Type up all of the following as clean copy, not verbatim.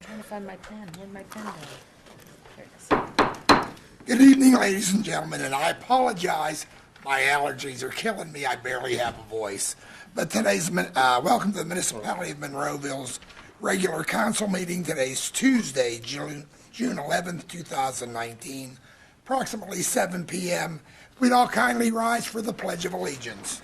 Trying to find my pen. Where'd my pen go? There it is. Good evening, ladies and gentlemen, and I apologize. My allergies are killing me. I barely have a voice. But welcome to the Municipality of Monroeville's regular council meeting. Today's Tuesday, June 11th, 2019, approximately 7 p.m. We'd all kindly rise for the Pledge of Allegiance.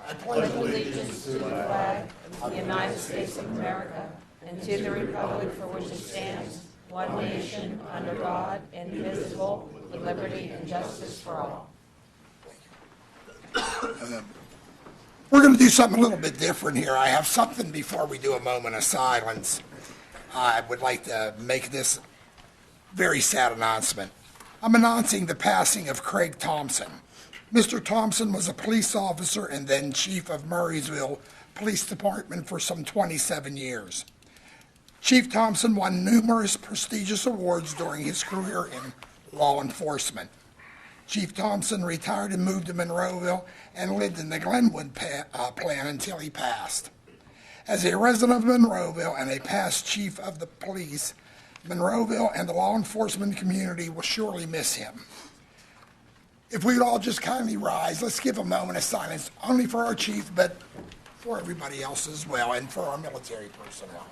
I pledge Allegiance to the flag of the United States of America and to the republic for which it stands, one nation, under God, indivisible, with liberty and justice for all. We're going to do something a little bit different here. I have something before we do a moment of silence. I would like to make this very sad announcement. I'm announcing the passing of Craig Thompson. Mr. Thompson was a police officer and then chief of Monroeville Police Department for some 27 years. Chief Thompson won numerous prestigious awards during his career in law enforcement. Chief Thompson retired and moved to Monroeville and lived in the Glenwood plan until he passed. As a resident of Monroeville and a past chief of the police, Monroeville and the law enforcement community will surely miss him. If we'd all just kindly rise, let's give a moment of silence, only for our chief, but for everybody else as well, and for our military personnel.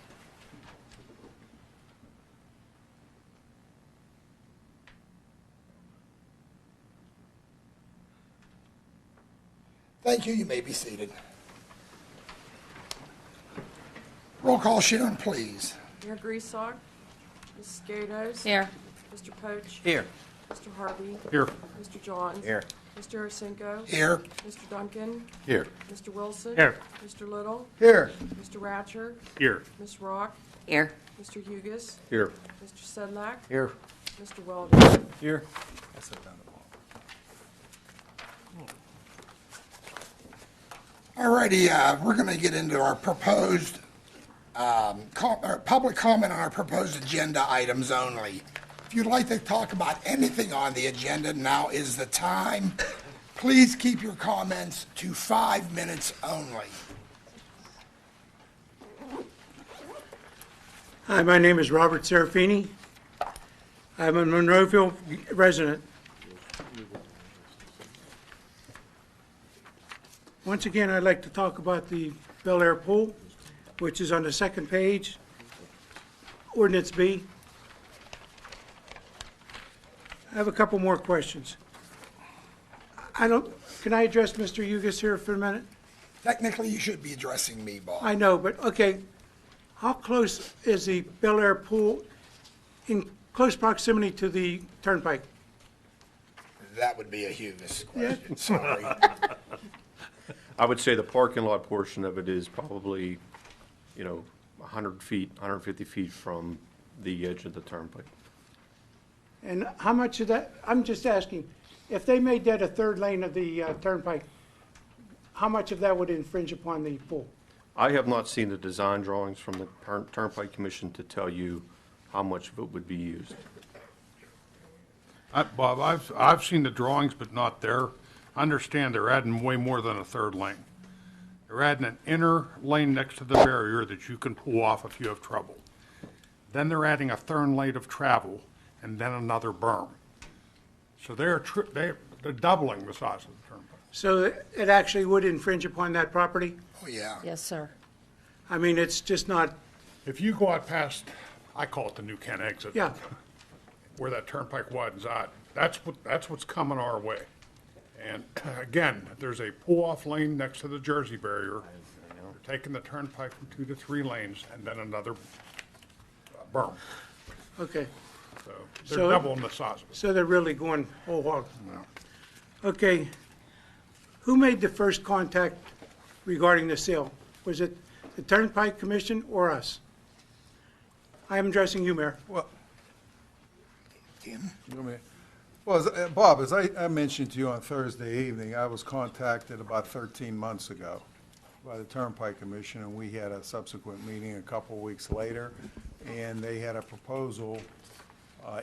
Thank you. You may be seated. Roll call, Sharon, please. Mayor Griesau, Mrs. Gatos. Here. Mr. Poach. Here. Mr. Harvey. Here. Mr. Johns. Here. Mr. Arsenko. Here. Mr. Duncan. Here. Mr. Wilson. Here. Mr. Little. Here. Mr. Ratcher. Here. Ms. Rock. Here. Mr. Hugus. Here. Mr. Sedlak. Here. Mr. Weldon. Here. All righty, we're going to get into our proposed public comment on our proposed agenda items only. If you'd like to talk about anything on the agenda, now is the time. Please keep your comments to 5 minutes only. Hi, my name is Robert Serafini. I'm a Monroeville resident. Once again, I'd like to talk about the Bel Air Pool, which is on the second page, Ordinance B. I have a couple more questions. Can I address Mr. Hugus here for a minute? Technically, you should be addressing me, Bob. I know, but okay. How close is the Bel Air Pool in close proximity to the Turnpike? That would be a Hugus question, sorry. I would say the parking lot portion of it is probably, 100 feet, 150 feet from the edge of the turnpike. And how much of that, I'm just asking, if they made that a third lane of the Turnpike, how much of that would infringe upon the pool? I have not seen the design drawings from the Turnpike Commission to tell you how much of it would be used. Bob, I've seen the drawings, but not there. I understand they're adding way more than a third lane. They're adding an inner lane next to the barrier that you can pull off if you have trouble. Then they're adding a third lane of travel and then another berm. So they're doubling the size of the turnpike. So it actually would infringe upon that property? Oh, yeah. Yes, sir. I mean, it's just not, If you go out past, I call it the New Kent exit. yeah. Where that turnpike widens out, that's what's coming our way. And again, there's a pull-off lane next to the Jersey barrier. They're taking the turnpike from 2 to 3 lanes and then another berm. Okay, So So- they're doubling the size of it. so they're really going whole hog. Okay, who made the first contact regarding the sale? Was it the Turnpike Commission or us? I am addressing you, Mayor. Well, Tim? Bob, as I mentioned to you on Thursday evening, I was contacted about 13 months ago by the Turnpike Commission, and we had a subsequent meeting a couple weeks later, and they had a proposal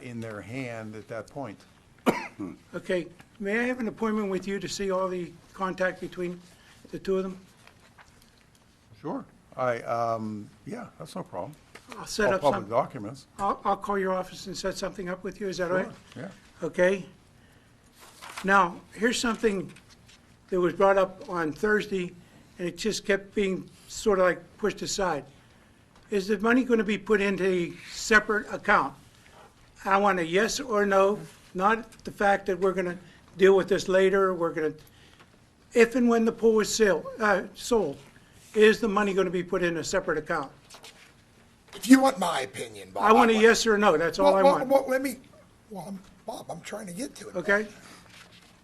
in their hand at that point. Okay, may I have an appointment with you to see all the contact between the two of them? Sure. Yeah, that's no problem. I'll set All up public some, documents. I'll call your office and set something up with you, is that all right? Yeah. Okay? Now, here's something that was brought up on Thursday, and it just kept being sort of like pushed aside. Is the money going to be put into a separate account? I want a yes or no, not the fact that we're going to deal with this later, we're going to, if and when the pool is sold, is the money going to be put in a separate account? If you want my opinion, Bob. I want a yes or no, that's all I want, Bob, I'm trying to get to it. okay?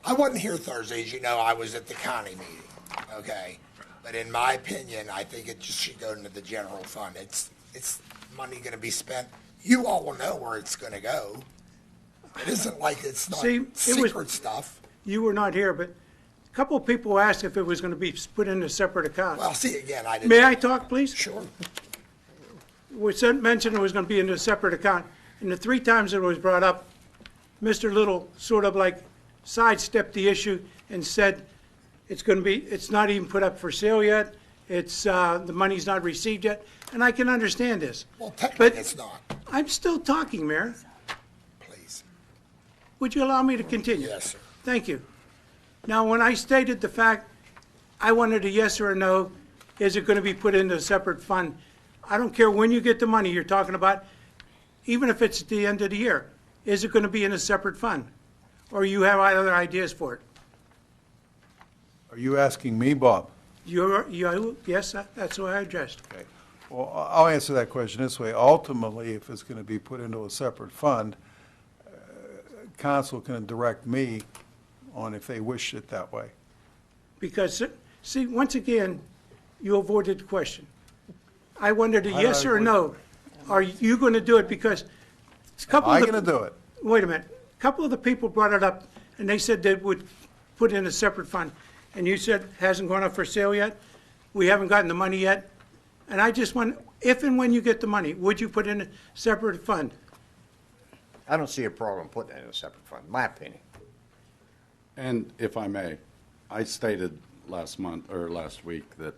I wasn't here Thursday, as you know, I was at the county meeting, okay? But in my opinion, I think it just should go into the general fund. It's money gonna be spent. You all will know where it's gonna go. It isn't like it's not See, it was- secret stuff. You were not here, but a couple of people asked if it was going to be put in a separate account. Well, see, again, I didn't. May I talk, please? Sure. We mentioned it was going to be in a separate account, and the 3 times it was brought up, Mr. Little sort of like sidestepped the issue and said it's not even put up for sale yet, the money's not received yet, and I can understand this. Well, technically, But- it's not. I'm still talking, Mayor. Please. Would you allow me to continue? Yes, sir. Thank you. Now, when I stated the fact, I wanted a yes or a no, is it going to be put into a separate fund? I don't care when you get the money you're talking about, even if it's at the end of the year. Is it going to be in a separate fund? Or you have other ideas for it? Are you asking me, Bob? Yes, that's what I addressed. Okay. Well, I'll answer that question this way. Ultimately, if it's going to be put into a separate fund, council can direct me on if they wish it that way. Because, see, once again, you avoided the question. I wanted a I yes or a avoid- no. Are you going to do it? Because a couple Am of I going to do it? Wait a minute. A couple of the people brought it up, and they said they would put in a separate fund. And you said hasn't gone up for sale yet? We haven't gotten the money yet? And I just want, if and when you get the money, would you put in a separate fund? I don't see a problem putting it in a separate fund, my opinion. And if I may, I stated last week that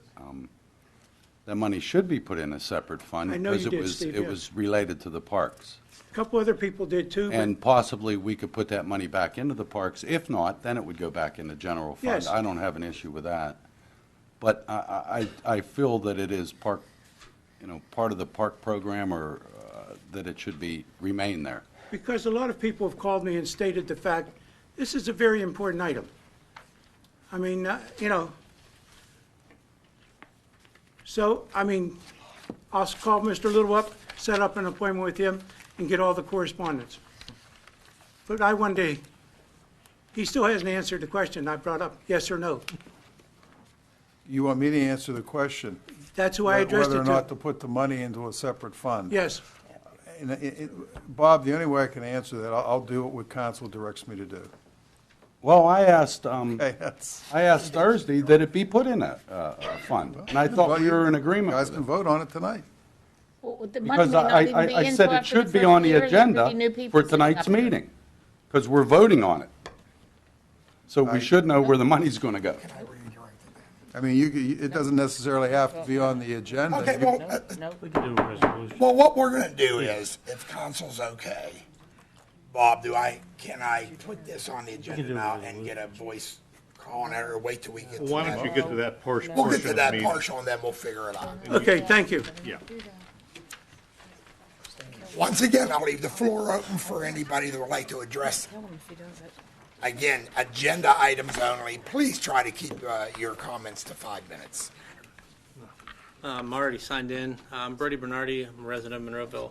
that money should be put in a separate fund. I know you because did, Steve, it yes. was related to the parks. A couple other people did too, but And possibly we could put that money back into the parks. If not, then it would go back in the general fund. Yes. I don't have an issue with that. But I feel that it is part of the park program, or that it should remain there. because a lot of people have called me and stated the fact, this is a very important item. I mean, so, I mean, I'll call Mr. Little up, set up an appointment with him, and get all the correspondence. But I wonder, he still hasn't answered the question I brought up, yes or no. You want me to answer the question? That's who I addressed Whether it or not to. to put the money into a separate fund? Yes, And Bob, the only way I can answer that, I'll do what council directs me to do. Well, I asked Okay, that's. Thursday that it be put in a fund, and I thought we were in agreement You guys with can it. vote on it tonight. Well, the money Because may not even be I in said till it after the should be first on the year, and there could agenda be new people for sitting up tonight's there. meeting, because we're voting on it. So we should know where the money's going to go. I mean, it doesn't necessarily have to be on the agenda. Okay, You- well, No, well, what we're gonna do is, if council's okay, Bob, can I put this on the agenda now and get a voice call on it, or wait till we get to Why don't you that? get to that portion We'll of get to the that meeting? partial, and then we'll figure it out. okay, thank you. Yeah. Once again, I'll leave the floor open for anybody that would like to address. Again, agenda items only. Please try to keep your comments to 5 minutes. I'm already signed in. I'm Brody Bernardi. I'm a resident of Monroeville.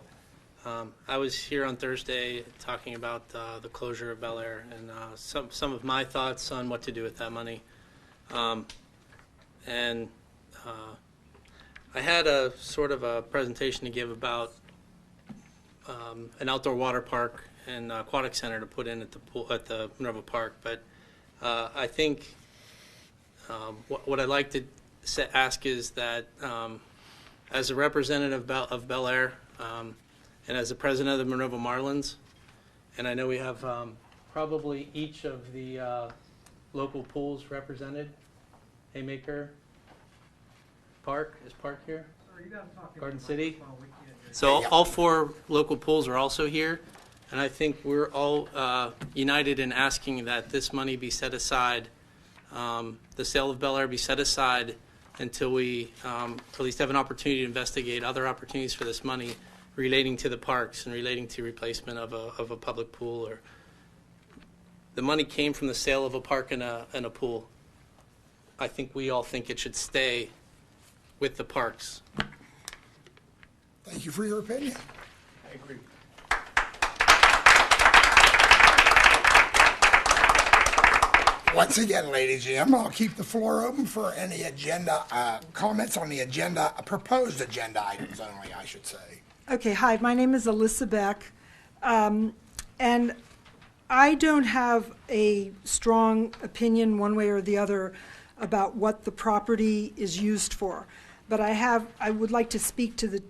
I was here on Thursday talking about the closure of Bel Air and some of my thoughts on what to do with that money. And I had a sort of a presentation to give about an outdoor water park and aquatic center to put in at the pool at the Monroeville Park. But I think what I'd like to ask is that as a representative of Bel Air and as the president of the Monroeville Marlins, and I know we have probably each of the local pools represented. Haymaker Park, is Park here? Garden City. So all 4 local pools are also here, and I think we're all united in asking that this money be set aside, the sale of Bel Air be set aside until we at least have an opportunity to investigate other opportunities for this money relating to the parks and relating to replacement of a public pool. Or the money came from the sale of a park and a pool. I think we all think it should stay with the parks. Thank you for your opinion. I agree. Once again, ladies and gentlemen, I'll keep the floor open for any agenda, comments on the agenda, proposed agenda items only, I should say. Okay, hi, my name is Alyssa Beck, and I don't have a strong opinion one way or the other about what the property is used for, but I would like to speak to the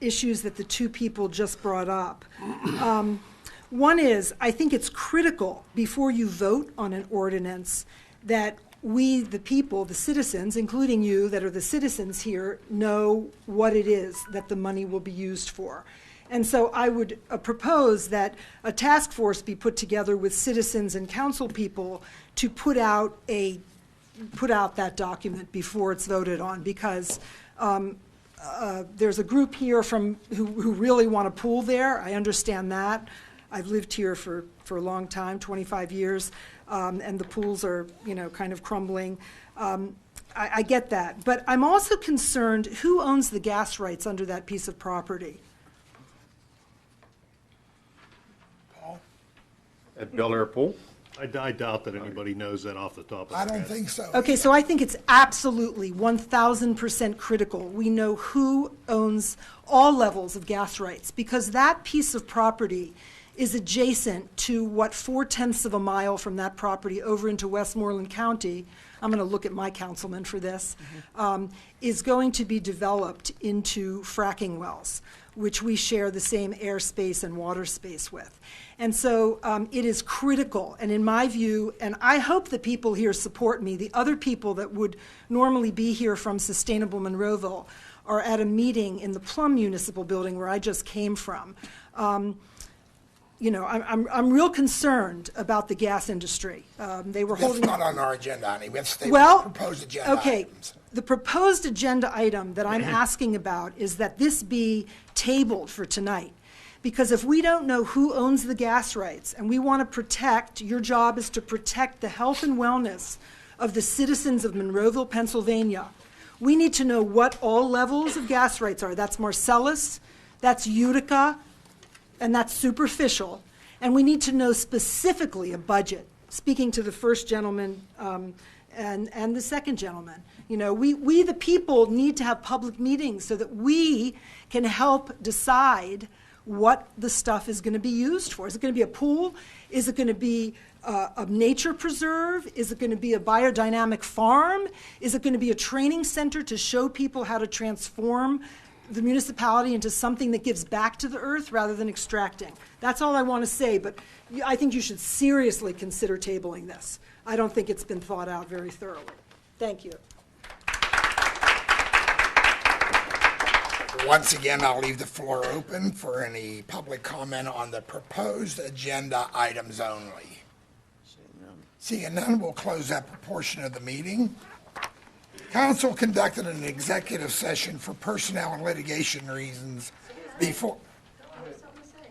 issues that the 2 people just brought up. One is, I think it's critical before you vote on an ordinance that we, the people, the citizens, including you that are the citizens here, know what it is that the money will be used for. And so I would propose that a task force be put together with citizens and council people to put out that document before it's voted on, because there's a group here who really want a pool there. I understand that. I've lived here for a long time, 25 years, and the pools are, kind of crumbling. I get that. But I'm also concerned, who owns the gas rights under that piece of property? Paul? At Bel Air Pool? I doubt that anybody knows that off the top of their I head. don't think so. Okay, so I think it's absolutely 1,000% critical. We know who owns all levels of gas rights, because that piece of property is adjacent to what 4/10 of a mile from that property over into Westmoreland County, I'm going to look at my councilman for this, is going to be developed into fracking wells, which we share the same airspace and water space with. And so it is critical, and in my view, and I hope the people here support me, the other people that would normally be here from Sustainable Monroeville are at a meeting in the Plum Municipal Building where I just came from. I'm real concerned about the gas industry. They were That's holding. not on our agenda, honey. We have to stay with Well, the proposed agenda okay. items. The proposed agenda item that I'm asking about is that this be tabled for tonight. Because if we don't know who owns the gas rights, and we want to protect, your job is to protect the health and wellness of the citizens of Monroeville, Pennsylvania, we need to know what all levels of gas rights are. That's Marcellus, that's Utica, and that's superficial. And we need to know specifically a budget, speaking to the first gentleman and the second gentleman. We the people need to have public meetings so that we can help decide what the stuff is going to be used for. Is it going to be a pool? Is it going to be a nature preserve? Is it going to be a biodynamic farm? Is it going to be a training center to show people how to transform the municipality into something that gives back to the earth rather than extracting? That's all I want to say, but I think you should seriously consider tabling this. I don't think it's been thought out very thoroughly. Thank you. Once again, I'll leave the floor open for any public comment on the proposed agenda items only. Seeing none, we'll close that portion of the meeting. Council conducted an executive session for personnel and litigation reasons before.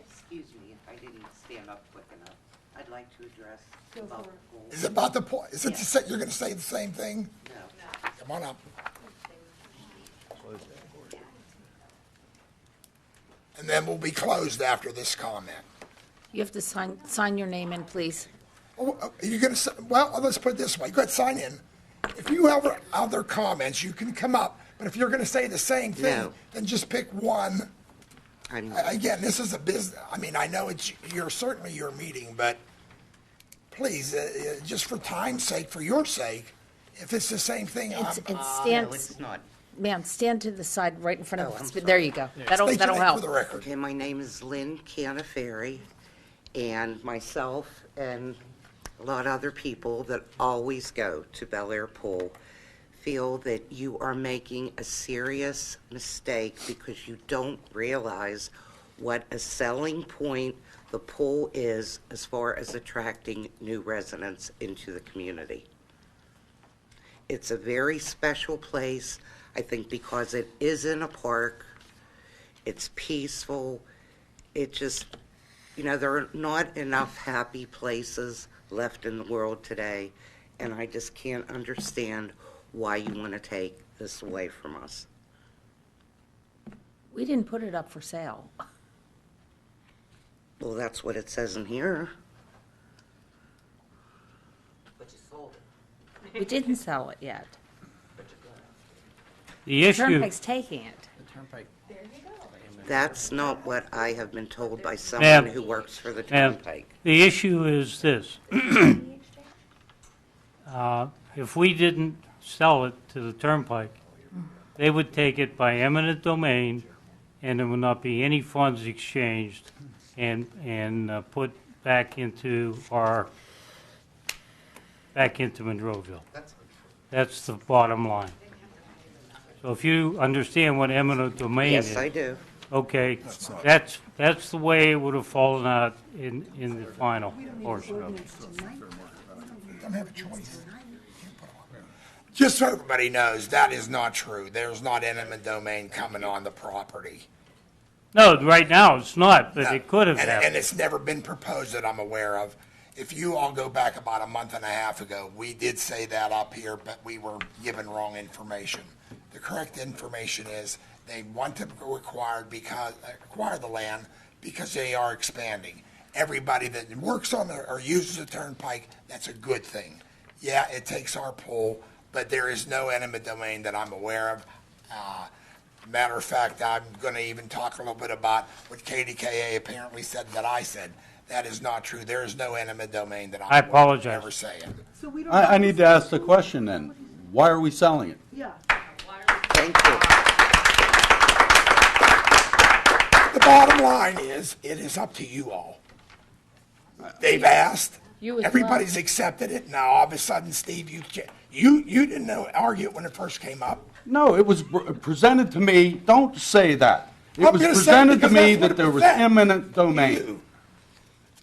Excuse me if I didn't stand up quick enough. I'd like to address about the goals. Is it about the point? Is it the you're going to say the same thing? No. Come on up. And then we'll be closed after this comment. You have to sign your name in, please. Oh, you're going to, well, let's put it this way. Go ahead, sign in. If you have other comments, you can come up. But if you're going to say the same thing, No. then just pick one. I'm Again, this is a business. I mean, I know you're certainly your meeting, but please, just for time's sake, for your sake, if it's the same thing, Stand, no, it's not. ma'am, stand to the side right in front Oh, of I'm us. sorry. There you go. That'll state your name help. for the record. Okay, my name is Lynn Canaferri, and myself and a lot of other people that always go to Bel Air Pool feel that you are making a serious mistake because you don't realize what a selling point the pool is as far as attracting new residents into the community. It's a very special place, I think, because it is in a park. It's peaceful. It just, there are not enough happy places left in the world today, and I just can't understand why you want to take this away from us. We didn't put it up for sale. Well, that's what it says in here. But you sold it. We didn't sell it yet. The issue, Turnpike's taking it. That's not what I have been told by Ma'am. someone who works for the Ma'am, Turnpike. the issue is this. If we didn't sell it to the Turnpike, they would take it by eminent domain, and there would not be any funds exchanged and put back into Monroeville. That's the bottom line. So if you understand what eminent domain is. Yes, I do. Okay, that's the way it would have fallen out in the final portion of it. Don't have a choice. Just so everybody knows, that is not true. There's not eminent domain coming on the property. No, right now it's not, but it could have And happened. it's never been proposed that I'm aware of. If you all go back about a month and a half ago, we did say that up here, but we were given wrong information. The correct information is they want to acquire the land because they are expanding. Everybody that works on or uses the turnpike, that's a good thing. Yeah, it takes our pull, but there is no eminent domain that I'm aware of. Matter of fact, I'm going to even talk a little bit about what KDKA apparently said that I said. That is not true. There is no eminent domain that I I'm apologize. ever saying. So we don't. I need to ask the question then. Why are we selling it? Yeah. Thank you. The bottom line is, it is up to you all. They've asked. You as Everybody's accepted it. Now, all of a sudden, Steve, you didn't argue it when it first came up. No, it was presented to me, don't say that. It I'm was gonna say presented to because me that's what that it there was presented. eminent domain.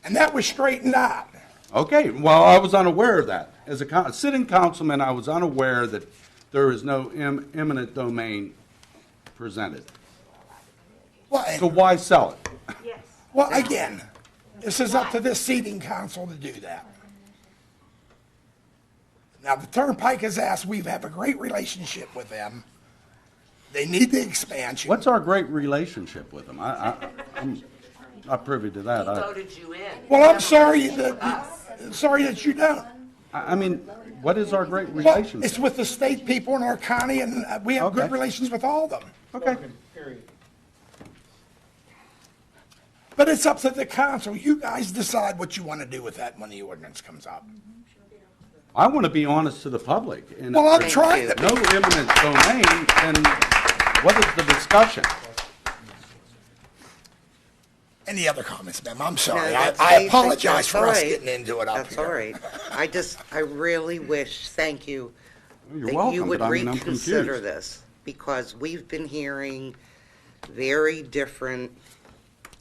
And that was straightened out. Okay, well, I was unaware of that. As a sitting councilman, I was unaware that there is no eminent domain presented. Well, So why sell it? well, again, this is up to this seating council to do that. Now, the Turnpike has asked, we have a great relationship with them. They need the expansion. What's our great relationship with them? I'm not privy to that. Voted you in. Well, I'm sorry that you don't. I mean, what is our great Well, relationship? it's with the state people in our county, and we have good Okay. relations with all of them. Okay. But it's up to the council. You guys decide what you want to do with that when the ordinance comes up. I want to be honest to the public. And Well, I'm if trying there's to no eminent domain, then what is the discussion? Any other comments, ma'am? I'm No, sorry. that's- I that's apologize for all us right. getting into it up here. That's all right. I really wish, thank you, You're that you welcome, would but I mean, I'm reconsider confused. this, because we've been hearing very different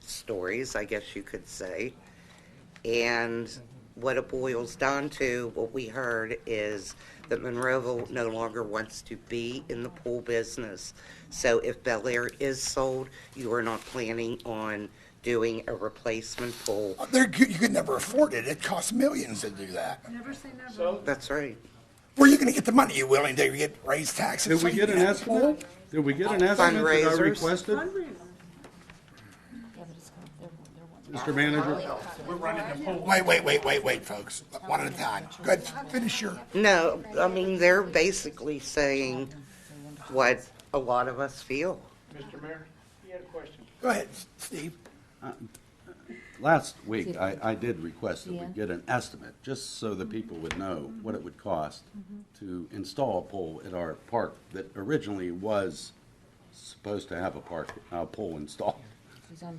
stories, I guess you could say. And what it boils down to, what we heard, is that Monroeville no longer wants to be in the pool business. So if Bel Air is sold, you are not planning on doing a replacement pool. You could never afford it. It costs millions to do that. Never say never. That's right. Where are you going to get the money? You willing to raise taxes? Did so we you get can an have a pool? estimate? Did we get an estimate that I Fundraisers. requested? Mr. Manager? Wait, folks. One at a time. Good. Finish your. No, I mean, they're basically saying what a lot of us feel. Mr. Mayor, you had a question. Go ahead, Steve. Last week, I did request that we get an estimate, just so that people would know what it would cost to install a pole at our park that originally was supposed to have a pole installed.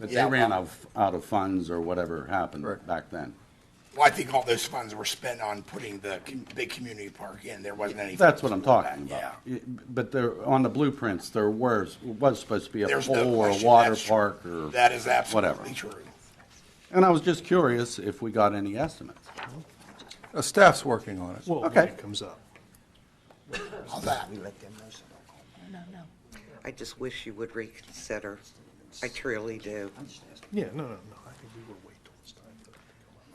But they ran out of funds or whatever happened back then. Well, I think all those funds were spent on putting the big community park in. There wasn't anything. That's what I'm talking Yeah. about. But there, on the blueprints, there was supposed to be a There's no pool or a question water that's true. park or That is whatever. absolutely true. And I was just curious if we got any estimates. Staff's working on it. Well, when Okay. it comes up. How's that? I just wish you would reconsider. I truly do. Yeah, no, I think we will wait till it's time for that to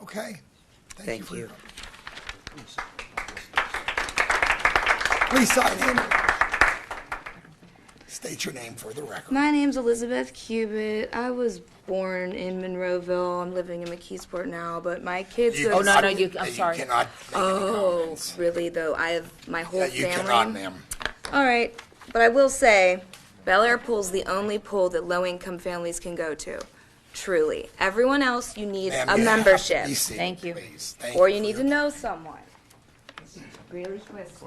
come up. Okay. Thank for you. your- Please sign in. State your name for the record. My name's Elizabeth Cubitt. I was born in Monroeville. I'm living in McKeesport now, but my kids You go Oh, to no, no, school- you, I'm sorry. You cannot make any Oh, comments. really though? I have my whole Yeah, you family. cannot, ma'am. All right, but I will say, Bel Air Pool's the only pool that low-income families can go to. Truly. Everyone else, you need Ma'am, a you have to membership, be seated, Thank you. please. Thank or you for need your- to know someone. Really twist.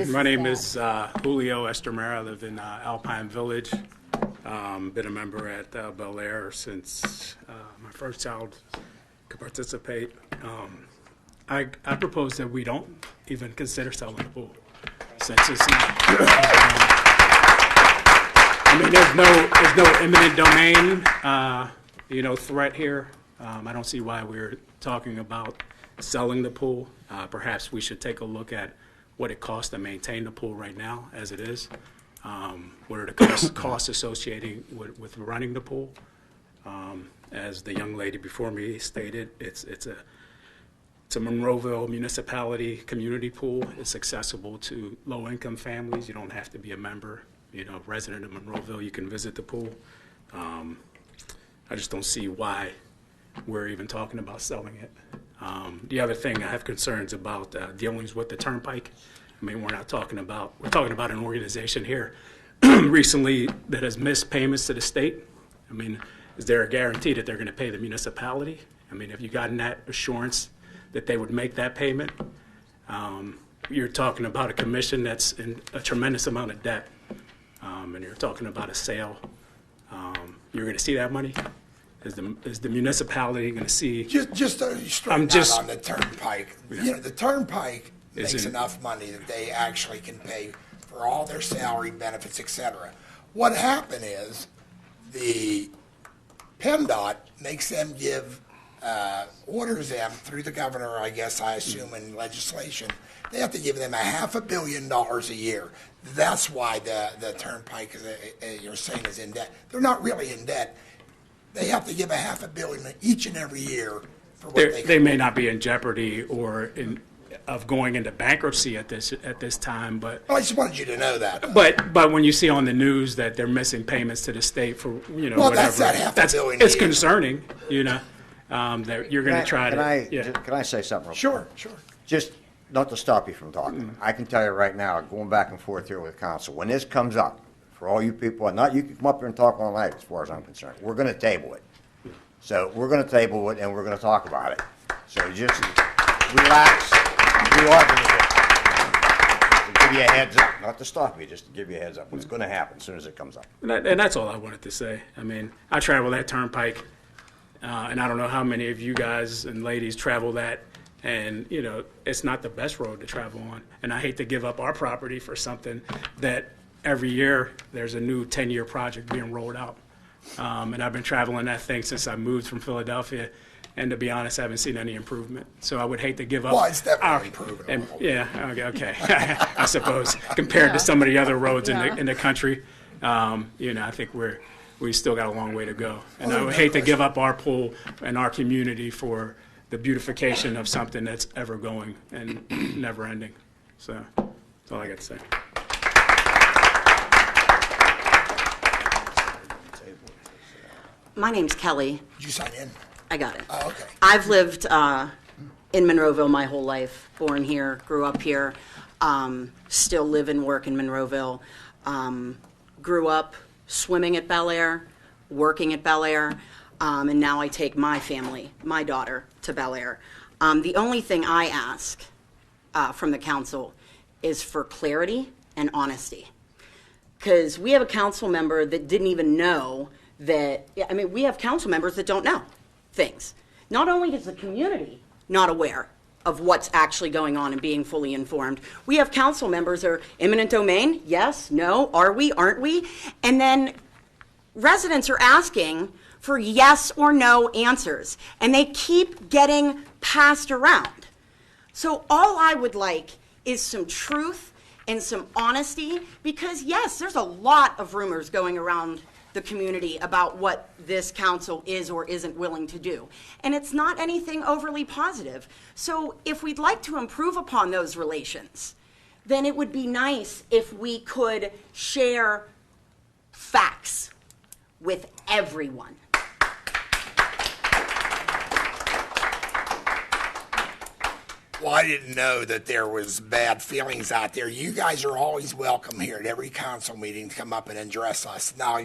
My name is Julio Estremera. I live in Alpine Village. Been a member at Bel Air since my first child could participate. I propose that we don't even consider selling the pool, since it's not. I mean, there's no imminent domain, threat here. I don't see why we're talking about selling the pool. Perhaps we should take a look at what it costs to maintain the pool right now, as it is. What are the costs associated with running the pool? As the young lady before me stated, it's a Monroeville Municipality community pool. It's accessible to low-income families. You don't have to be a member, resident of Monroeville. You can visit the pool. I just don't see why we're even talking about selling it. The other thing I have concerns about dealings with the Turnpike. I mean, we're talking about an organization here recently that has missed payments to the state. I mean, is there a guarantee that they're going to pay the municipality? I mean, have you gotten that assurance that they would make that payment? You're talking about a commission that's in a tremendous amount of debt, and you're talking about a sale. You're going to see that money? Is the municipality going to see? Just to straighten out on the Turnpike. The Turnpike makes Isn't- enough money that they actually can pay for all their salary, benefits, et cetera. What happened is the PennDOT makes them give, orders them through the governor, I guess, I assume, in legislation. They have to give them $500 million a year. That's why the Turnpike, you're saying, is in debt. They're not really in debt. They have to give $500 million each and every year for what they They may not be in jeopardy of going into bankruptcy at this time, but I just wanted you to know that. but when you see on the news that they're missing payments to the state for Well, whatever, that's that $500 million a it's year. concerning. That you're going to try to. Can I say something real quick? Sure. Just not to stop you from talking. I can tell you right now, going back and forth here with council, when this comes up, for all you people, not you can come up here and talk all night as far as I'm concerned. We're going to table it. So we're going to table it and we're going to talk about it. So just relax. We are going to do it. To give you a heads up, not to stop you, just to give you a heads up. What's going to happen as soon as it comes up. And that's all I wanted to say. I mean, I travel that Turnpike, and I don't know how many of you guys and ladies travel that. And, it's not the best road to travel on. And I hate to give up our property for something that every year there's a new 10-year project being rolled out. And I've been traveling that thing since I moved from Philadelphia. And to be honest, I haven't seen any improvement. So I would hate to give up. Well, it's definitely improving. Okay. I suppose compared to some of the other roads in the country, I think we still got a long way to go. And I would hate to give up our pool and our community for the beautification of something that's ever going and never ending. So that's all I got to say. My name's Kelly. Did you sign in? I got it. Oh, okay. I've lived in Monroeville my whole life, born here, grew up here, still live and work in Monroeville. Grew up swimming at Bel Air, working at Bel Air, and now I take my family, my daughter, to Bel Air. The only thing I ask from the council is for clarity and honesty. Because we have a council member that didn't even know that, I mean, we have council members that don't know things. Not only is the community not aware of what's actually going on and being fully informed, we have council members that are eminent domain, yes, no, are we, aren't we? And then residents are asking for yes or no answers, and they keep getting passed around. So all I would like is some truth and some honesty, because yes, there's a lot of rumors going around the community about what this council is or isn't willing to do. And it's not anything overly positive. So if we'd like to improve upon those relations, then it would be nice if we could share facts with everyone. Well, I didn't know that there was bad feelings out there. You guys are always welcome here at every council meeting to come up and address us. Now,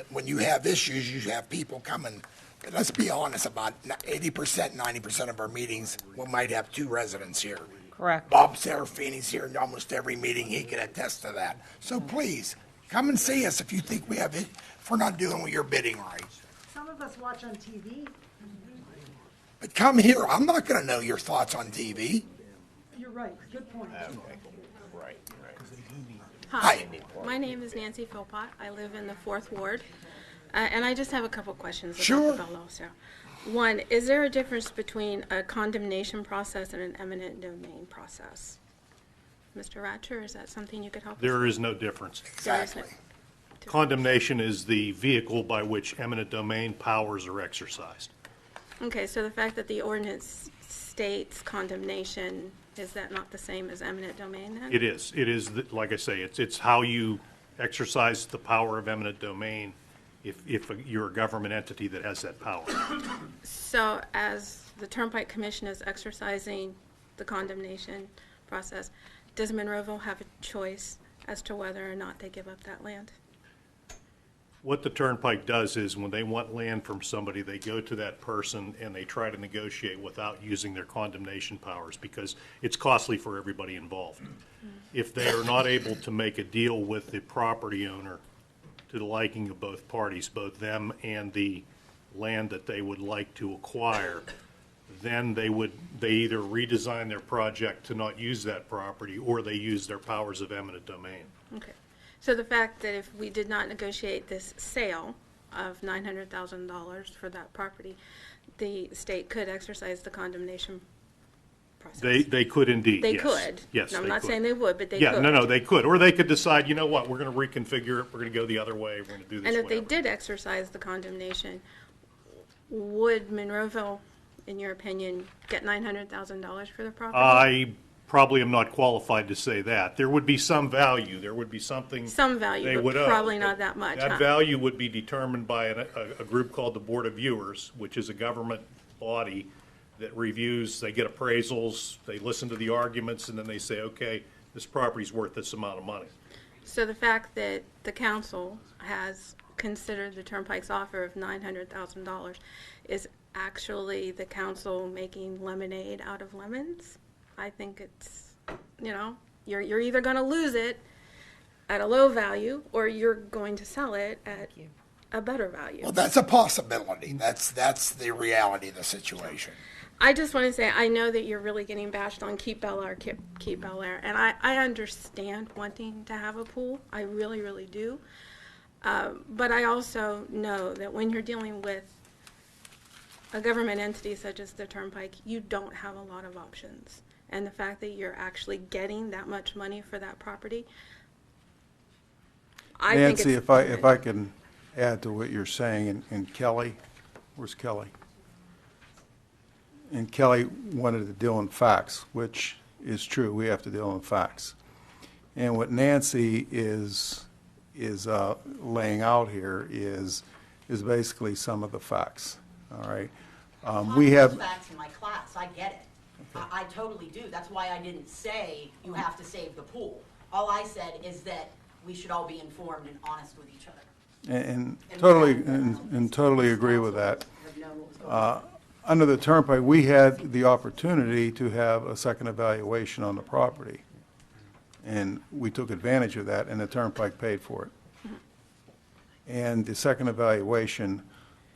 when you have issues, you have people coming. Let's be honest, about 80%, 90% of our meetings, we might have 2 residents here. Correct. Bob Serafini's here in almost every meeting. He can attest to that. So please, come and see us if you think if we're not doing your bidding right. Some of us watch on TV. But come here. I'm not going to know your thoughts on TV. You're right. Good point. Hi, my name is Nancy Philpott. I live in the 4th Ward, and I just have a couple questions about the bell also. One, is there a difference between a condemnation process and an eminent domain process? Mr. Ratcher, is that something you could help us There with? is no difference. There is no- Condemnation is the vehicle by which eminent domain powers are exercised. Okay, so the fact that the ordinance states condemnation, is that not the same as eminent domain then? It is. It is, like I say, it's how you exercise the power of eminent domain if you're a government entity that has that power. So as the Turnpike Commission is exercising the condemnation process, does Monroeville have a choice as to whether or not they give up that land? What the Turnpike does is when they want land from somebody, they go to that person and they try to negotiate without using their condemnation powers because it's costly for everybody involved. If they are not able to make a deal with the property owner to the liking of both parties, both them and the land that they would like to acquire, then they either redesign their project to not use that property or they use their powers of eminent domain. Okay. So the fact that if we did not negotiate this sale of $900,000 for that property, the state could exercise the condemnation process? They could indeed, They yes. could? Yes, No, I'm they not could. saying they would, but they Yeah, could. no, they could. Or they could decide, you know what, we're going to reconfigure it, we're going to go the other way, we're going to do this, And if they whatever. did exercise the condemnation, would Monroeville, in your opinion, get $900,000 for the property? I probably am not qualified to say that. There would be some value, there would be something Some value, they but would owe. probably not that much, That huh? value would be determined by a group called the Board of Viewers, which is a government body that reviews, they get appraisals, they listen to the arguments, and then they say, okay, this property's worth this amount of money. So the fact that the council has considered the Turnpike's offer of $900,000 is actually the council making lemonade out of lemons? I think it's, you're either going to lose it at a low value or you're going to sell it at a better value. Well, that's a possibility. That's the reality of the situation. I just want to say, I know that you're really getting bashed on Keep Bel Air, Keep Bel Air, and I understand wanting to have a pool. I really, really do. But I also know that when you're dealing with a government entity such as the Turnpike, you don't have a lot of options. And the fact that you're actually getting that much money for that property, I think it's... Nancy, if I can add to what you're saying, and Kelly, where's Kelly? And Kelly wanted to deal in facts, which is true. We have to deal in facts. And what Nancy is laying out here is basically some of the facts. All right. We have facts in my class. I get it. I totally do. That's why I didn't say you have to save the pool. All I said is that we should all be informed and honest with each other. and totally agree with that. Under the Turnpike, we had the opportunity to have a second evaluation on the property. And we took advantage of that, and the Turnpike paid for it. And the second evaluation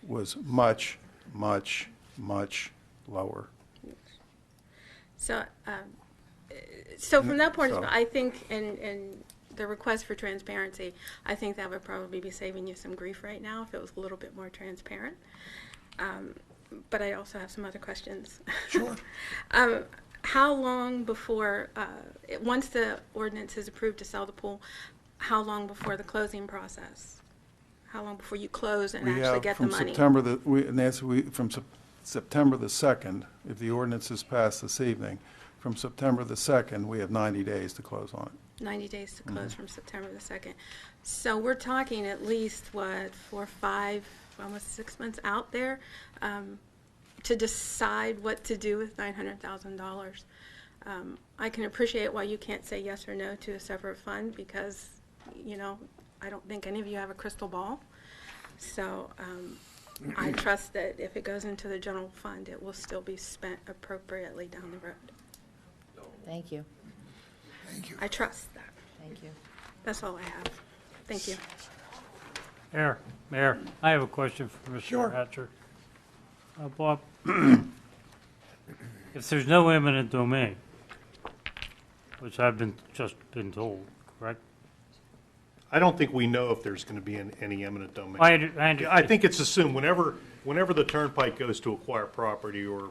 was much, much, much lower. So, so from that point of So- view, I think, and the request for transparency, I think that would probably be saving you some grief right now if it was a little bit more transparent. But I also have some other questions. Sure. How long before, once the ordinance is approved to sell the pool, how long before the closing process? How long before you close and We actually have get the from money? September, Nancy, from September the 2nd, if the ordinance is passed this evening, from September the 2nd, we have 90 days to close on it. 90 days to close from September the 2nd. So we're talking at least, what, 4, 5, almost 6 months out there to decide what to do with $900,000. I can appreciate why you can't say yes or no to a separate fund because, you know, I don't think any of you have a crystal ball. So I trust that if it goes into the general fund, it will still be spent appropriately down the road. Thank you. Thank you. I trust that. Thank you. That's all I have. Thank you. Mayor, I have a question for Mr. Sure. Hatcher. Bob, if there's no eminent domain, which I've just been told, correct? I don't think we know if there's going to be any eminent domain. I think it's assumed whenever the Turnpike goes to acquire property or,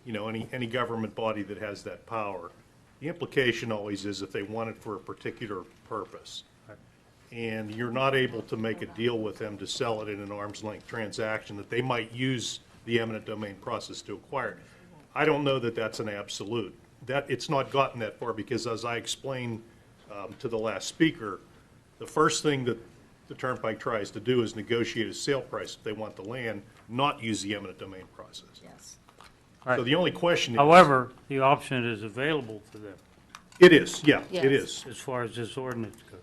you know, any government body that has that power, the implication always is if they want it for a particular purpose. And you're not able to make a deal with them to sell it in an arm's length transaction, that they might use the eminent domain process to acquire it. I don't know that that's an absolute. That it's not gotten that far because, as I explained to the last speaker, the first thing that the Turnpike tries to do is negotiate a sale price if they want the land, not use the eminent domain process. Yes. So the only question is. However, the option is available to them It is, yeah, Yes. it is. as far as this ordinance goes.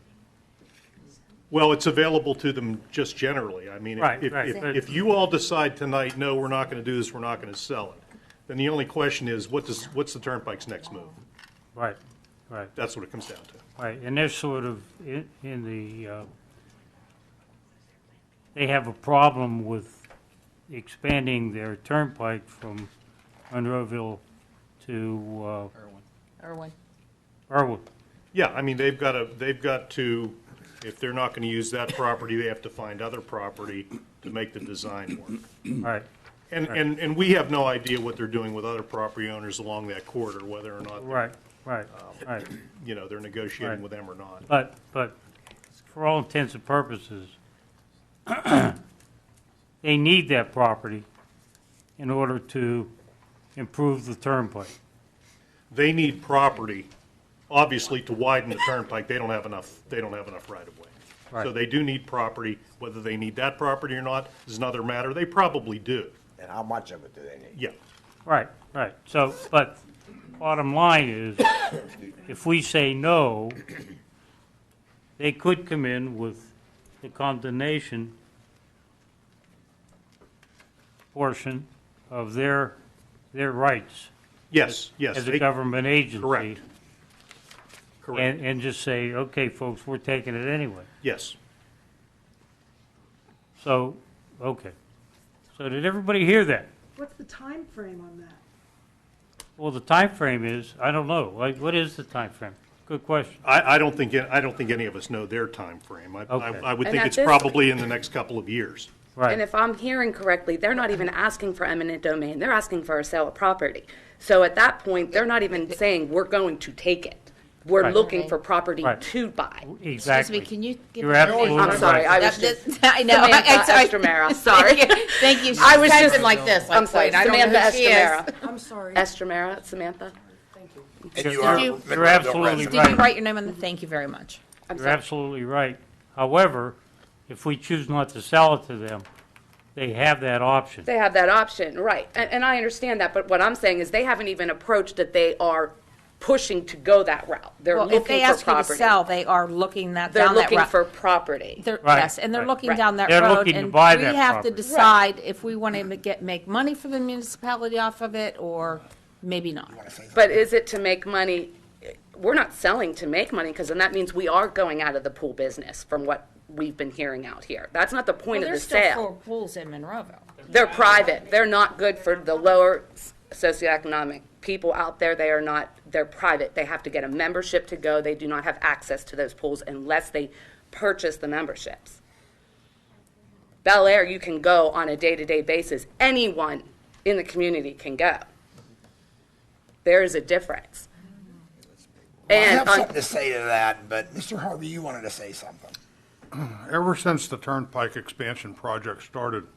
Well, it's available to them just generally. I mean, Right, if, right. if you all decide tonight, no, we're not going to do this, we're not going to sell it, then the only question is, what's the Turnpike's next move? Right. That's what it comes down to. Right, and they're sort of in the, they have a problem with expanding their turnpike from Monroeville to Irwin. Irwin. Yeah, I mean, they've got to, if they're not going to use that property, they have to find other property to make the design work. Right. And we have no idea what they're doing with other property owners along that corridor, whether or not, Right. you know, they're negotiating with them or not. But for all intents and purposes, they need that property in order to improve the turnpike. They need property, obviously, to widen the Turnpike. They don't have enough right of way. So Right. they do need property. Whether they need that property or not is another matter. They probably do. And how much of it do they need? Yeah. Right. So, but bottom line is, if we say no, they could come in with the condemnation portion of their rights Yes. as a government agency. Correct. Correct. And just say, okay, folks, we're taking it anyway. Yes. So, okay. So did everybody hear that? What's the time frame on that? Well, the time frame is, I don't know. Like, what is the time frame? Good question. I don't think any of us know their time frame. I would And think at it's this- probably in the next couple of years. Right. And if I'm hearing correctly, they're not even asking for eminent domain. They're asking for a sale of property. So at that point, they're not even saying, we're going to take it. We're Right. looking for property Right. to buy. Exactly. Excuse me, can you give You're me- absolutely I'm sorry, right. I was just. I know. Samantha I'm sorry. Estremera, sorry. Thank you. I was She's just typing like this. Like, I'm sorry, wait, I don't know Samantha who she is. Estremera. I'm sorry. Estremera, Samantha. And you You're are you're absolutely Did you right. write your name on the, thank you very much. I'm You're sorry. absolutely right. However, if we choose not to sell it to them, they have that option. They have that option, right. And I understand that, but what I'm saying is they haven't even approached that they are pushing to go that route. They're Well, looking if they for ask you to property. sell, they are looking They're down that looking route. for property. They're- Right, Yes, and they're right. looking Right. down that They're road, looking to and buy we that have to property. decide if we want to make money for the municipality off of it, or maybe not. But is it to make money? we're not selling to make money, because then that means we are going out of the pool business from what we've been hearing out here. That's not the point of the There's still sale. 4 pools in Monroeville. They're private. They're not good for the lower socioeconomic people out there. They are not, they're private. They have to get a membership to go. They do not have access to those pools unless they purchase the memberships. Bel Air, you can go on a day-to-day basis. Anyone in the community can go. There is a difference. Well, I have something to say to that, but Mr. Harvey, you wanted to say something. Ever since the Turnpike expansion project started,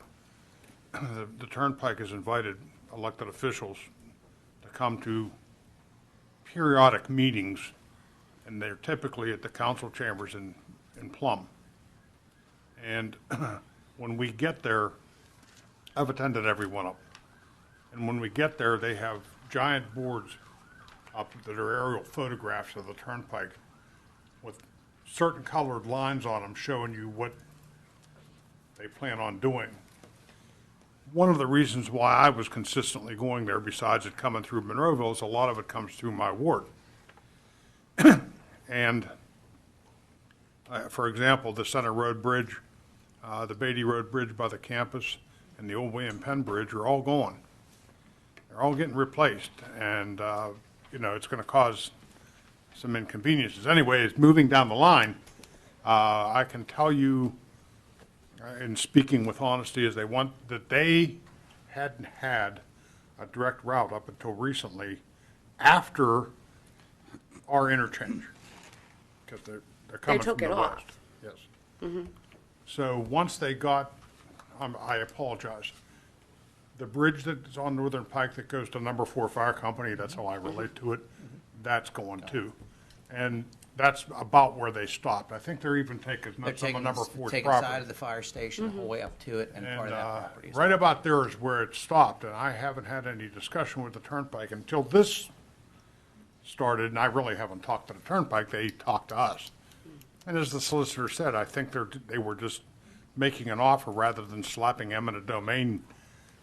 the Turnpike has invited elected officials to come to periodic meetings, and they're typically at the council chambers in Plum. And when we get there, I've attended every one of them. And when we get there, they have giant boards up that are aerial photographs of the Turnpike with certain colored lines on them showing you what they plan on doing. One of the reasons why I was consistently going there, besides it coming through Monroeville, is a lot of it comes through my ward. And for example, the Center Road Bridge, the Beatty Road Bridge by the campus, and the old William Penn Bridge are all gone. They're all getting replaced, and it's going to cause some inconveniences. Anyways, moving down the line, I can tell you, in speaking with honesty as they want, that they hadn't had a direct route up until recently after our interchange, because they're coming from the west. off. Yes. Mm-hmm. So once they got, I apologize, the bridge that's on Northern Pike that goes to number 4 Fire Company, that's how I relate to it, that's going too. And that's about where they stopped. I think they're even taking They're some of number 4's taking property. side of the fire station the whole way up to it and part of that property. Right about there is where it stopped, and I haven't had any discussion with the Turnpike until this started, and I really haven't talked to the Turnpike, they talked to us. And as the solicitor said, I think they were just making an offer rather than slapping eminent domain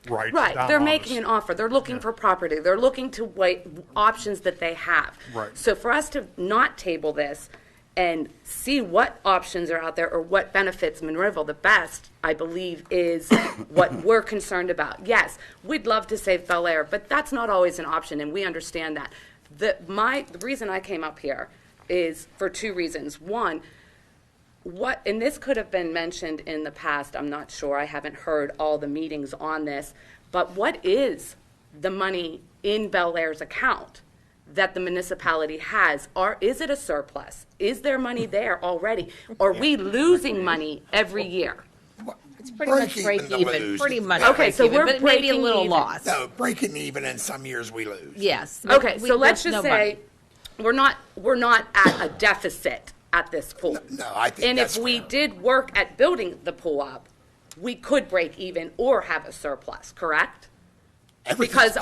rights Right, down they're on making us. an offer. They're looking for property. They're looking to weigh options that they have. Right. So for us to not table this and see what options are out there or what benefits Monroeville the best, I believe, is what we're concerned about. Yes, we'd love to save Bel Air, but that's not always an option, and we understand that. The reason I came up here is for 2 reasons. One, and this could have been mentioned in the past, I'm not sure, I haven't heard all the meetings on this, but what is the money in Bel Air's account that the municipality has? Is it a surplus? Is there money there already? Are we losing money every year? It's pretty much break even, pretty much Okay, break so even, we're but maybe a breaking little even. loss. No, breaking even, and some years we lose. Yes. Okay, so let's there's just no say money. we're not at a deficit at this pool. No, I think And that's if we fair. did work at building the pool up, we could break even or have a surplus, correct? Because,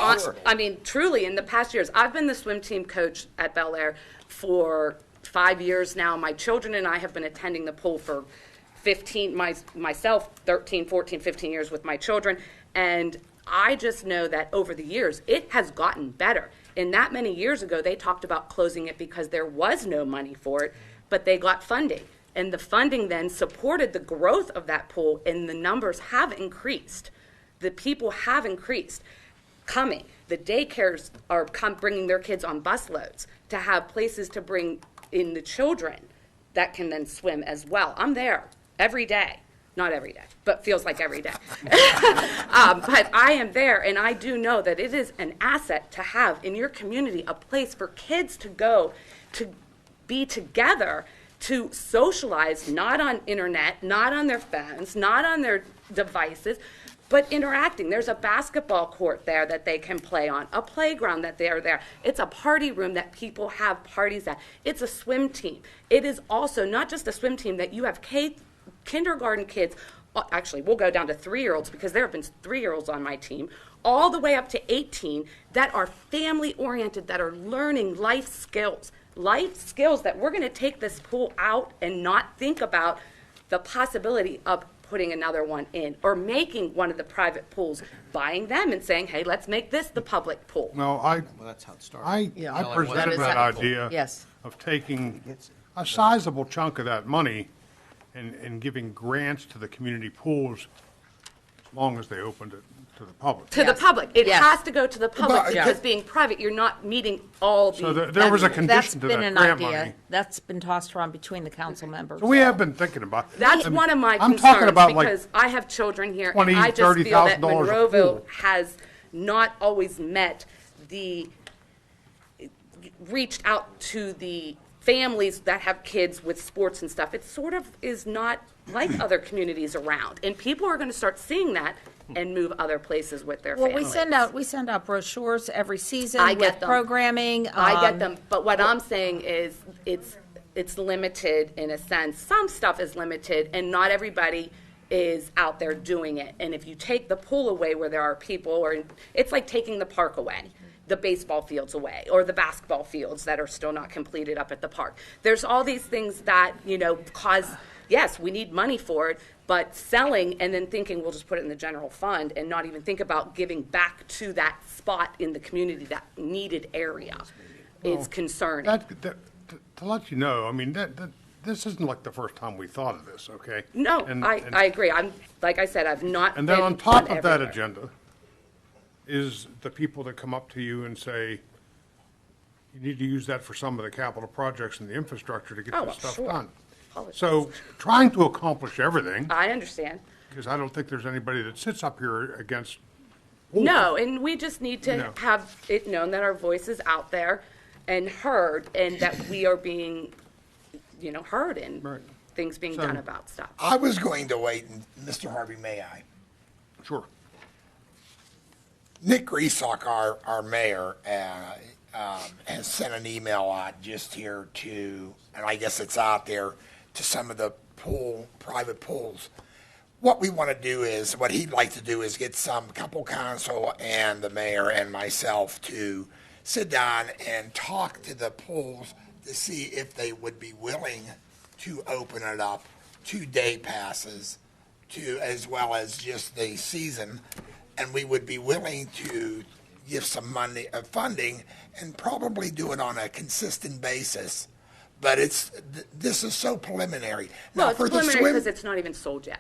truly, in the past years, I've been the swim team coach at Bel Air for 5 years now. My children and I have been attending the pool for 15, myself, 13, 14, 15 years with my children. And I just know that over the years, it has gotten better. And that many years ago, they talked about closing it because there was no money for it, but they got funding. And the funding then supported the growth of that pool, and the numbers have increased. The people have increased coming. The daycares are bringing their kids on bus loads to have places to bring in the children that can then swim as well. I'm there every day. Not every day, but feels like every day. But I am there, and I do know that it is an asset to have in your community a place for kids to go to be together, to socialize, not on internet, not on their phones, not on their devices, but interacting. There's a basketball court there that they can play on, a playground that they are there. It's a party room that people have parties at. It's a swim team. It is also not just a swim team that you have kindergarten kids, actually we'll go down to 3-year-olds because there have been 3-year-olds on my team, all the way up to 18 that are family oriented, that are learning life skills that we're going to take this pool out and not think about the possibility of putting another one in, or making one of the private pools, buying them and saying, hey, let's make this the public pool. No, Well, that's how it started. I presented that idea Yes. of taking a sizable chunk of that money and giving grants to the community pools as long as they opened it to the public. To the public. It Yes. has to go to the public, But- because being private, you're not meeting all the. So there was a avenues. That's condition to been that an grant idea. money. That's been tossed around between the council members. So we have been thinking about. That's I mean, one of my I'm concerns, talking about like because I have children here, and $20,000, I just feel that $30,000 a Monroeville pool. has not always met reached out to the families that have kids with sports and stuff. It sort of is not like other communities around, and people are going to start seeing that and move other places with their Well, families. we send out brochures every season I get with them. programming. I get them, but what I'm saying is it's limited in a sense. Some stuff is limited, and not everybody is out there doing it. And if you take the pool away where there are people, or it's like taking the park away, the baseball fields away, or the basketball fields that are still not completed up at the park. There's all these things that, cause, yes, we need money for it, but selling and then thinking we'll just put it in the general fund and not even think about giving back to that spot in the community, that needed area, is concerning. To let you know, I mean, this isn't like the first time we thought of this, okay? No, And- I agree. Like I said, I've not And then been on top of that everywhere. agenda is the people that come up to you and say, you need to use that for some of the capital projects and the infrastructure to get Oh, this stuff sure. done. Apologize. So trying to accomplish everything, I understand. because I don't think there's anybody that sits up here against. No, and we just need to No. have it known that our voice is out there and heard, and that we are being, heard, and Right. things being So- done about stuff. I was going to wait, and Mr. Harvey, may I? Sure. Nick Griesok, our mayor, has sent an email out just here to, and I guess it's out there, to some of the private pools. What we want to do is, what he'd like to do is get some couple council and the mayor and myself to sit down and talk to the pools to see if they would be willing to open it up to day passes, to, as well as just the season. And we would be willing to give some money, funding, and probably do it on a consistent basis. But this is so preliminary. Well, Now, it's for the preliminary swim- because it's not even sold yet.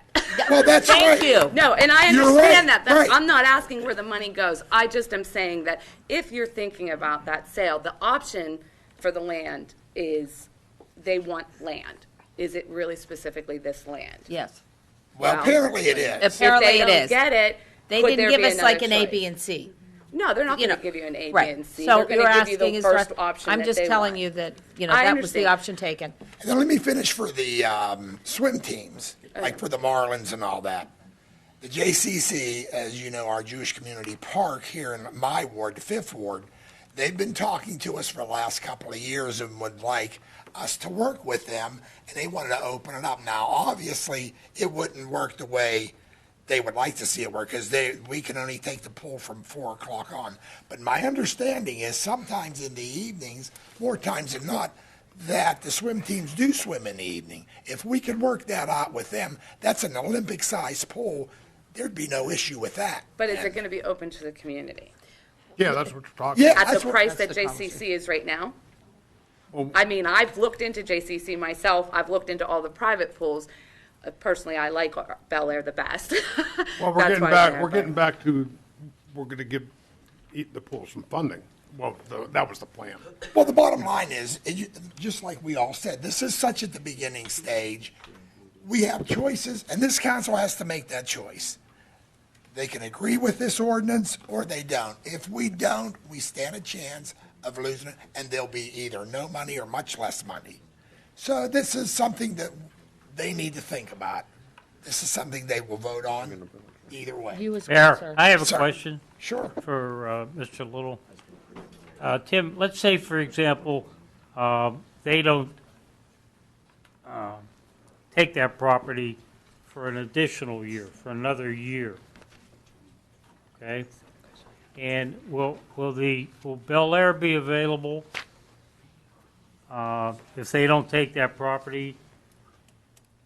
Well, that's right. Thank you. No, and I You're understand right, that. right. I'm not asking where the money goes. I just am saying that if you're thinking about that sale, the option for the land is they want land. Is it really specifically this land? Yes. Well, apparently it is. Apparently if they it don't is. get it, They could didn't there give be us like an another A, B, choice? and C. No, they're not You going to know, give you an A, Right. B, and C. So They're going you're to give you asking the is first that- option I'm that just they telling want. you that, I that was the understand. option taken. And then let me finish for the swim teams, like for the Marlins and all that. The JCC, as you know, our Jewish Community Park here in my ward, the 5th Ward, they've been talking to us for the last couple of years and would like us to work with them, and they wanted to open it up. Now, obviously, it wouldn't work the way they would like to see it work, because we can only take the pool from 4 o'clock on. But my understanding is sometimes in the evenings, more times than not, that the swim teams do swim in the evening. If we could work that out with them, that's an Olympic-sized pool, there'd be no issue with that. But is it going to be open to the community? Yeah, that's what you're talking Yeah, about. At the price that's that the JCC is right now? Well- I mean, I've looked into JCC myself. I've looked into all the private pools. Personally, I like Bel Air the best. Well, That's why I'm there, we're but- getting back to, we're going to give the pool some funding. Well, that was the plan. Well, the bottom line is, just like we all said, this is such at the beginning stage. We have choices, and this council has to make that choice. They can agree with this ordinance, or they don't. If we don't, we stand a chance of losing it, and there'll be either no money or much less money. So this is something that they need to think about. This is something they will vote on either way. You as Mayor, well, sir. I have a Sir. question Sure. for Mr. Little. Tim, let's say, for example, they don't take that property for an additional year, for another year. Okay? And will Bel Air be available if they don't take that property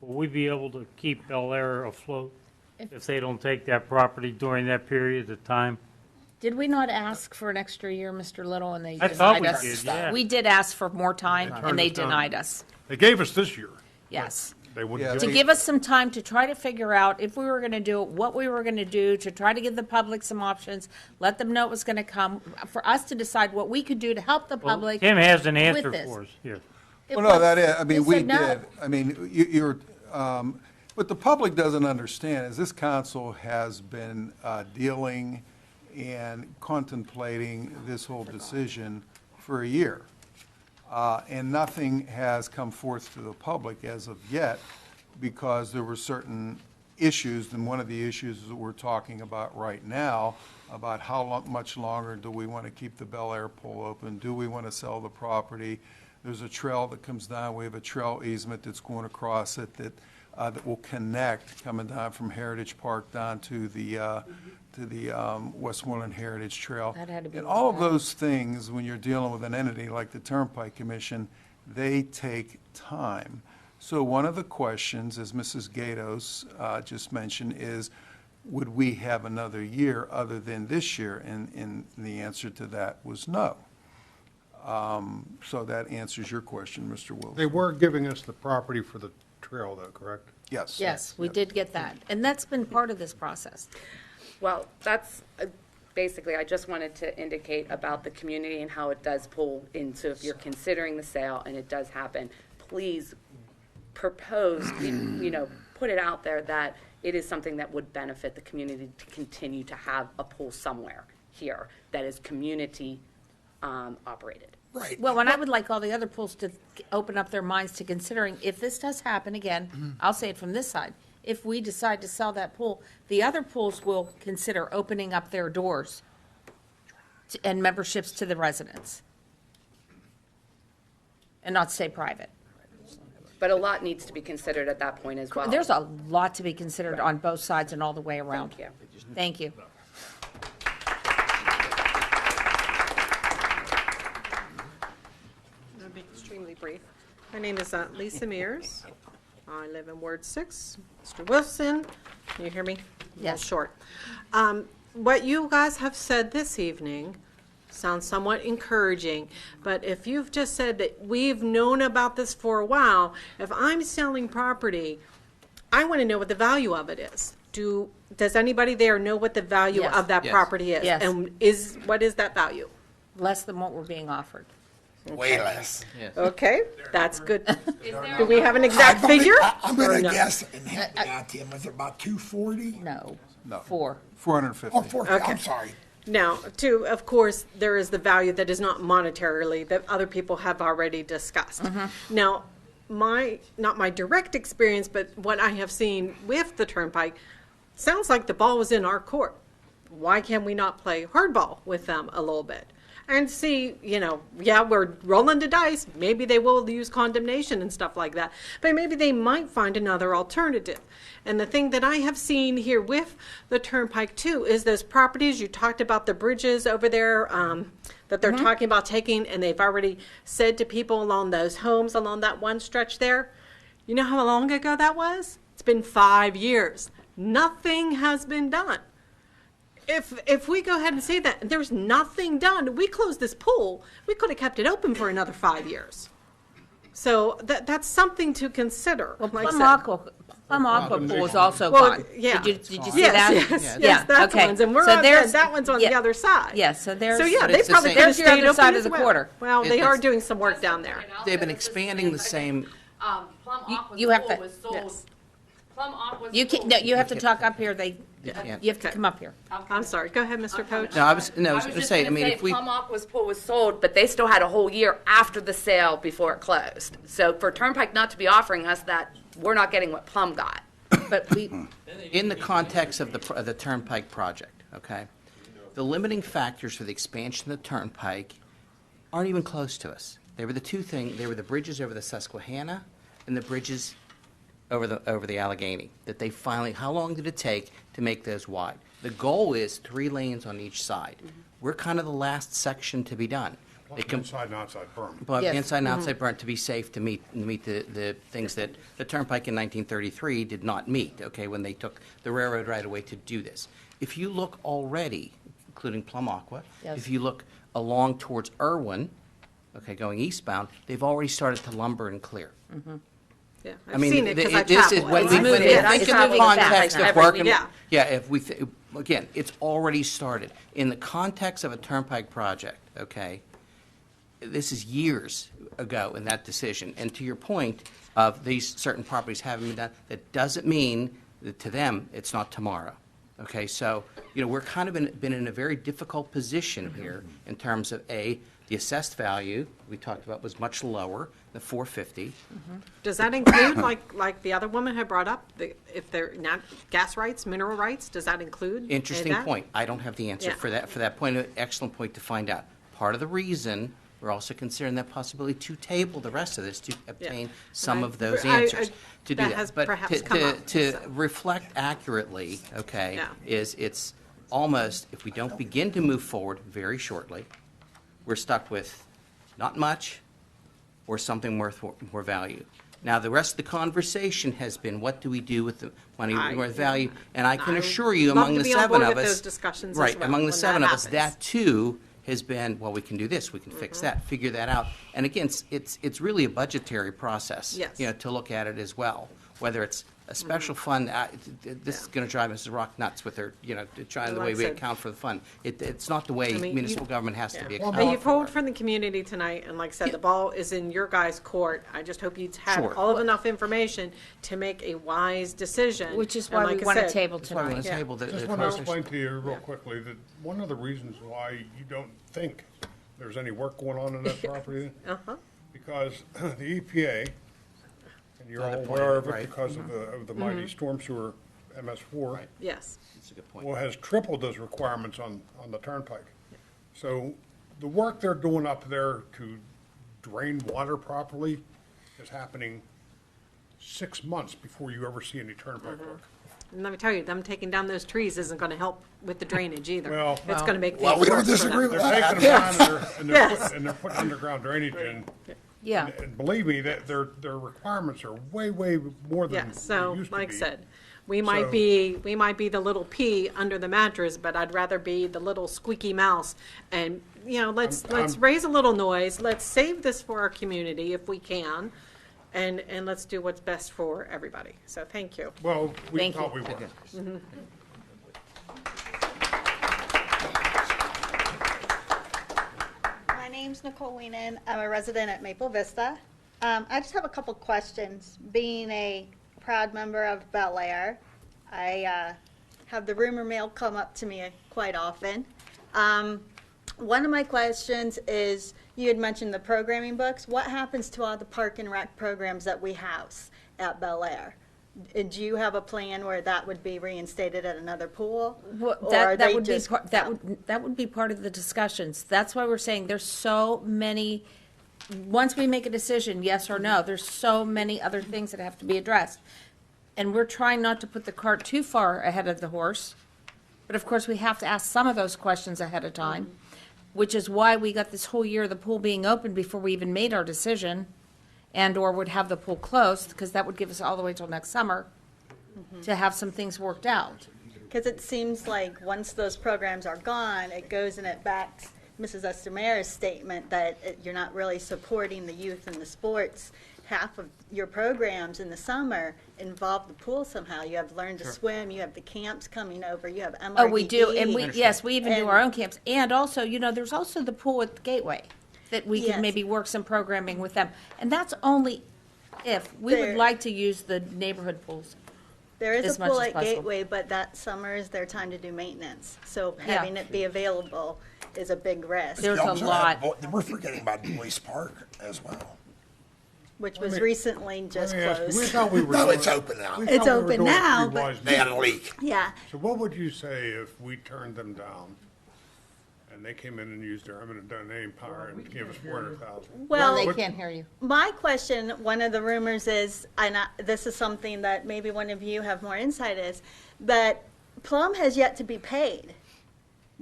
will we be able to keep Bel Air afloat if they don't take that property during that period of time? Did we not ask for an extra year, Mr. Little, and they I thought denied we us? did, yeah. We did ask for more time, Turned and they us down. denied us. They gave us this year. Yes. They wouldn't To give us some time to try to figure out if we were going to do it, what we were going to do, to try to give the public some options, let them know it was going to come, for us to decide what we could do to help the public. Tim has an with answer this. for us here. It Well, no, was- that is, I mean, they we said no. did. I mean, what the public doesn't understand is this council has been dealing and contemplating this whole decision for a year. And nothing has come forth to the public as of yet because there were certain issues, and one of the issues that we're talking about right now, about how much longer do we want to keep the Bel Air pool open? Do we want to sell the property? There's a trail that comes down. We have a trail easement that's going across it that will connect, coming down from Heritage Park down to the Westmoreland Heritage Trail. That had to be And all of looked at. those things, when you're dealing with an entity like the Turnpike Commission, they take time. So one of the questions, as Mrs. Gatos just mentioned, is would we have another year other than this year? And the answer to that was no. So that answers your question, Mr. Wilson. They were giving us the property for the trail, though, correct? Yes. Yes, we did get that. And that's been part of this process. Well, that's, basically, I just wanted to indicate about the community and how it does pull in. So if you're considering the sale and it does happen, please propose, put it out there that it is something that would benefit the community to continue to have a pool somewhere here that is community operated. Right. Well, and I would like all the other pools to open up their minds to considering, if this does happen again, I'll say it from this side, if we decide to sell that pool, the other pools will consider opening up their doors and memberships to the residents and not stay private. But a lot needs to be considered at that point as well. There's a lot to be considered on both sides and all the way around. Thank you. Thank you. I'll be extremely brief. My name is Lisa Mears. I live in Ward 6. Mr. Wilson, can you hear me? Yes. Short. What you guys have said this evening sounds somewhat encouraging, but if you've just said that we've known about this for a while, if I'm selling property, I want to know what the value of it is. Does anybody there know what the value Yes. of that Yes. property is? Yes. And what is that value? Less than what we're being offered. Way less. Yes. Okay, that's good. Do we have an exact figure? I'm or going to no? guess, and help me out, Tim, was it about 240? No. No. 4. 450. Oh, 40, Okay. I'm sorry. Now, too, of course, there is the value that is not monetarily that other people have already discussed. Now, not my direct experience, but what I have seen with the Turnpike, sounds like the ball was in our court. Why can we not play hardball with them a little bit? And see, we're rolling the dice. Maybe they will use condemnation and stuff like that. But maybe they might find another alternative. And the thing that I have seen here with the Turnpike, too, is those properties. You talked about the bridges over there that they're talking about taking, and they've already said to people along those homes along that one stretch there. You know how long ago that was? It's been 5 years. Nothing has been done. If we go ahead and say that there's nothing done, we close this pool, we could have kept it open for another 5 years. So that's something to consider. Well, like I Plum Aqua Pool is also Well, gone. yeah. Did you see Yes, that? yes, that's okay. one's, and we're So on there's- that one's on yeah. the other side. Yes, so there's. So yeah, But they it's the probably same- could have There's your stayed other open side as of the well. quarter. Well, they It's- are doing some work down there. They've been expanding the same, Plum Aqua's you have pool to- was sold. yes. Plum Aqua's You pool. can, no, you have to talk up here. You can't. You have to come up here. I'm sorry. Go ahead, Mr. Coach. no, I was just gonna say, I gonna mean, say if we, Plum Aqua's pool was sold, but they still had a whole year after the sale before it closed. So for Turnpike not to be offering us that, we're not getting what Plum got. But we, in the context of the Turnpike project, okay, the limiting factors for the expansion of the Turnpike aren't even close to us. They were the two things, they were the bridges over the Susquehanna and the bridges over the Allegheny, that they finally, how long did it take to make those wide? The goal is 3 lanes on each side. We're kind of the last section to be done. Inside and outside berm. But Yes. inside and outside burnt to be safe to meet the things that the Turnpike in 1933 did not meet, okay, when they took the railroad right away to do this. If you look already, including Plum Aqua, Yes. if you look along towards Irwin, okay, going eastbound, they've already started to lumber and clear. Yeah, I I've mean, seen it because I this is travel. when It's we moving. think in It's the moving context fast. of working. Yeah. Yeah, if we, again, it's already started. In the context of a Turnpike project, okay, this is years ago in that decision. And to your point of these certain properties having been done, that doesn't mean that to them, it's not tomorrow. Okay, so, we're kind of been in a very difficult position here in terms of, A, the assessed value we talked about was much lower, the 450. Does that include, like the other woman had brought up, if they're not gas rights, mineral rights, does that include? Interesting that? point. I don't have the answer Yeah. for that point. Excellent point to find out. Part of the reason we're also considering that possibility to table the rest of this to obtain some Right. of those I- answers to do that that. has But perhaps come up, to so. reflect accurately, okay, Yeah. it's almost, if we don't begin to move forward very shortly, we're stuck with not much or something worth more value. Now, the rest of the conversation has been, what do we do with the money worth value? And I can I assure you, would love among to the be on seven board of with us. those discussions as Right, well, among the when seven that of us, happens. that too has been, well, we can do this, we can fix that, figure that out. And again, it's really a budgetary process. Yes. To look at it as well, whether it's a special fund, this is going to drive Mrs. Rock nuts with her, trying the way Like we I said- account for the fund. It's not the way I mean, municipal government has to be Yeah. accounted You've for. heard from the community tonight, and like I said, the ball is in your guys' court. I just hope you have Sure. all of enough information to make a wise decision. Which is And why like we I want to said- table That's why we tonight. want to table the Just want to conversation. explain to you real quickly that one of the reasons why you don't think there's any work going on in that property, Uh-huh. because the EPA, and you're all Another point aware of of it, it right. because of the mighty storm sewer MS4, Yes. That's a good point. well, has tripled those requirements on the Turnpike. So the work they're doing up there to drain water properly is happening 6 months before you ever see any Turnpike work. And let me tell you, them taking down those trees isn't going to help with the drainage either. Well- It's going to make Well, things we don't worse for disagree them. with They're that. taking them down and Yes. they're putting underground drainage in. Yeah. And believe me, that their requirements are way, way more than Yeah, so, they used to like I be. said, we might So- be the little pea under the mattress, but I'd rather be the little squeaky mouse. And, let's raise a little noise. Let's save this for our community if we can. And let's do what's best for everybody. So thank you. Well, we Thank thought you. we were. My name's Nicole Weenan. I'm a resident at Maple Vista. I just have a couple questions. Being a proud member of Bel Air, I have the rumor mill come up to me quite often. One of my questions is, you had mentioned the programming books. What happens to all the park and rec programs that we house at Bel Air? Do you have a plan where that would be reinstated at another pool? Well, Or are that they would be just- that would be part of the discussions. That's why we're saying there's so many. Once we make a decision, yes or no, there's so many other things that have to be addressed, and we're trying not to put the cart too far ahead of the horse. But of course, we have to ask some of those questions ahead of time, which is why we got this whole year of the pool being open before we even made our decision, and or would have the pool closed, because that would give us all the way till next summer to have some things worked out. Because it seems like once those programs are gone, it goes and it backs Mrs. Estamera's statement that you're not really supporting the youth and the sports. Half of your programs in the summer involve the pool somehow. You have Learn to Swim, you have the camps coming over, you have MRDD. Oh, we do, and we even do And- our own camps, and also, there's also the pool at the Gateway that we Yes. can maybe work some programming with them, and that's only if we would There- like to use the neighborhood pools. There is as a much pool as at possible. Gateway, but that summer is their time to do maintenance. So Yeah. having it be available is a big risk. There's You a also lot. have- We're forgetting about Boyce Park as well. Which was recently just Let me ask you, closed. we thought we were No, doing- it's open now. we It's thought we were open doing now, three but- wise They had a men. leak. Yeah. So what would you say if we turned them down and they came in and used their eminent domain power and gave us 400,000? Well, They What- can't hear you. my question, one of the rumors is, and this is something that maybe one of you have more insight is, that Plum has yet to be paid.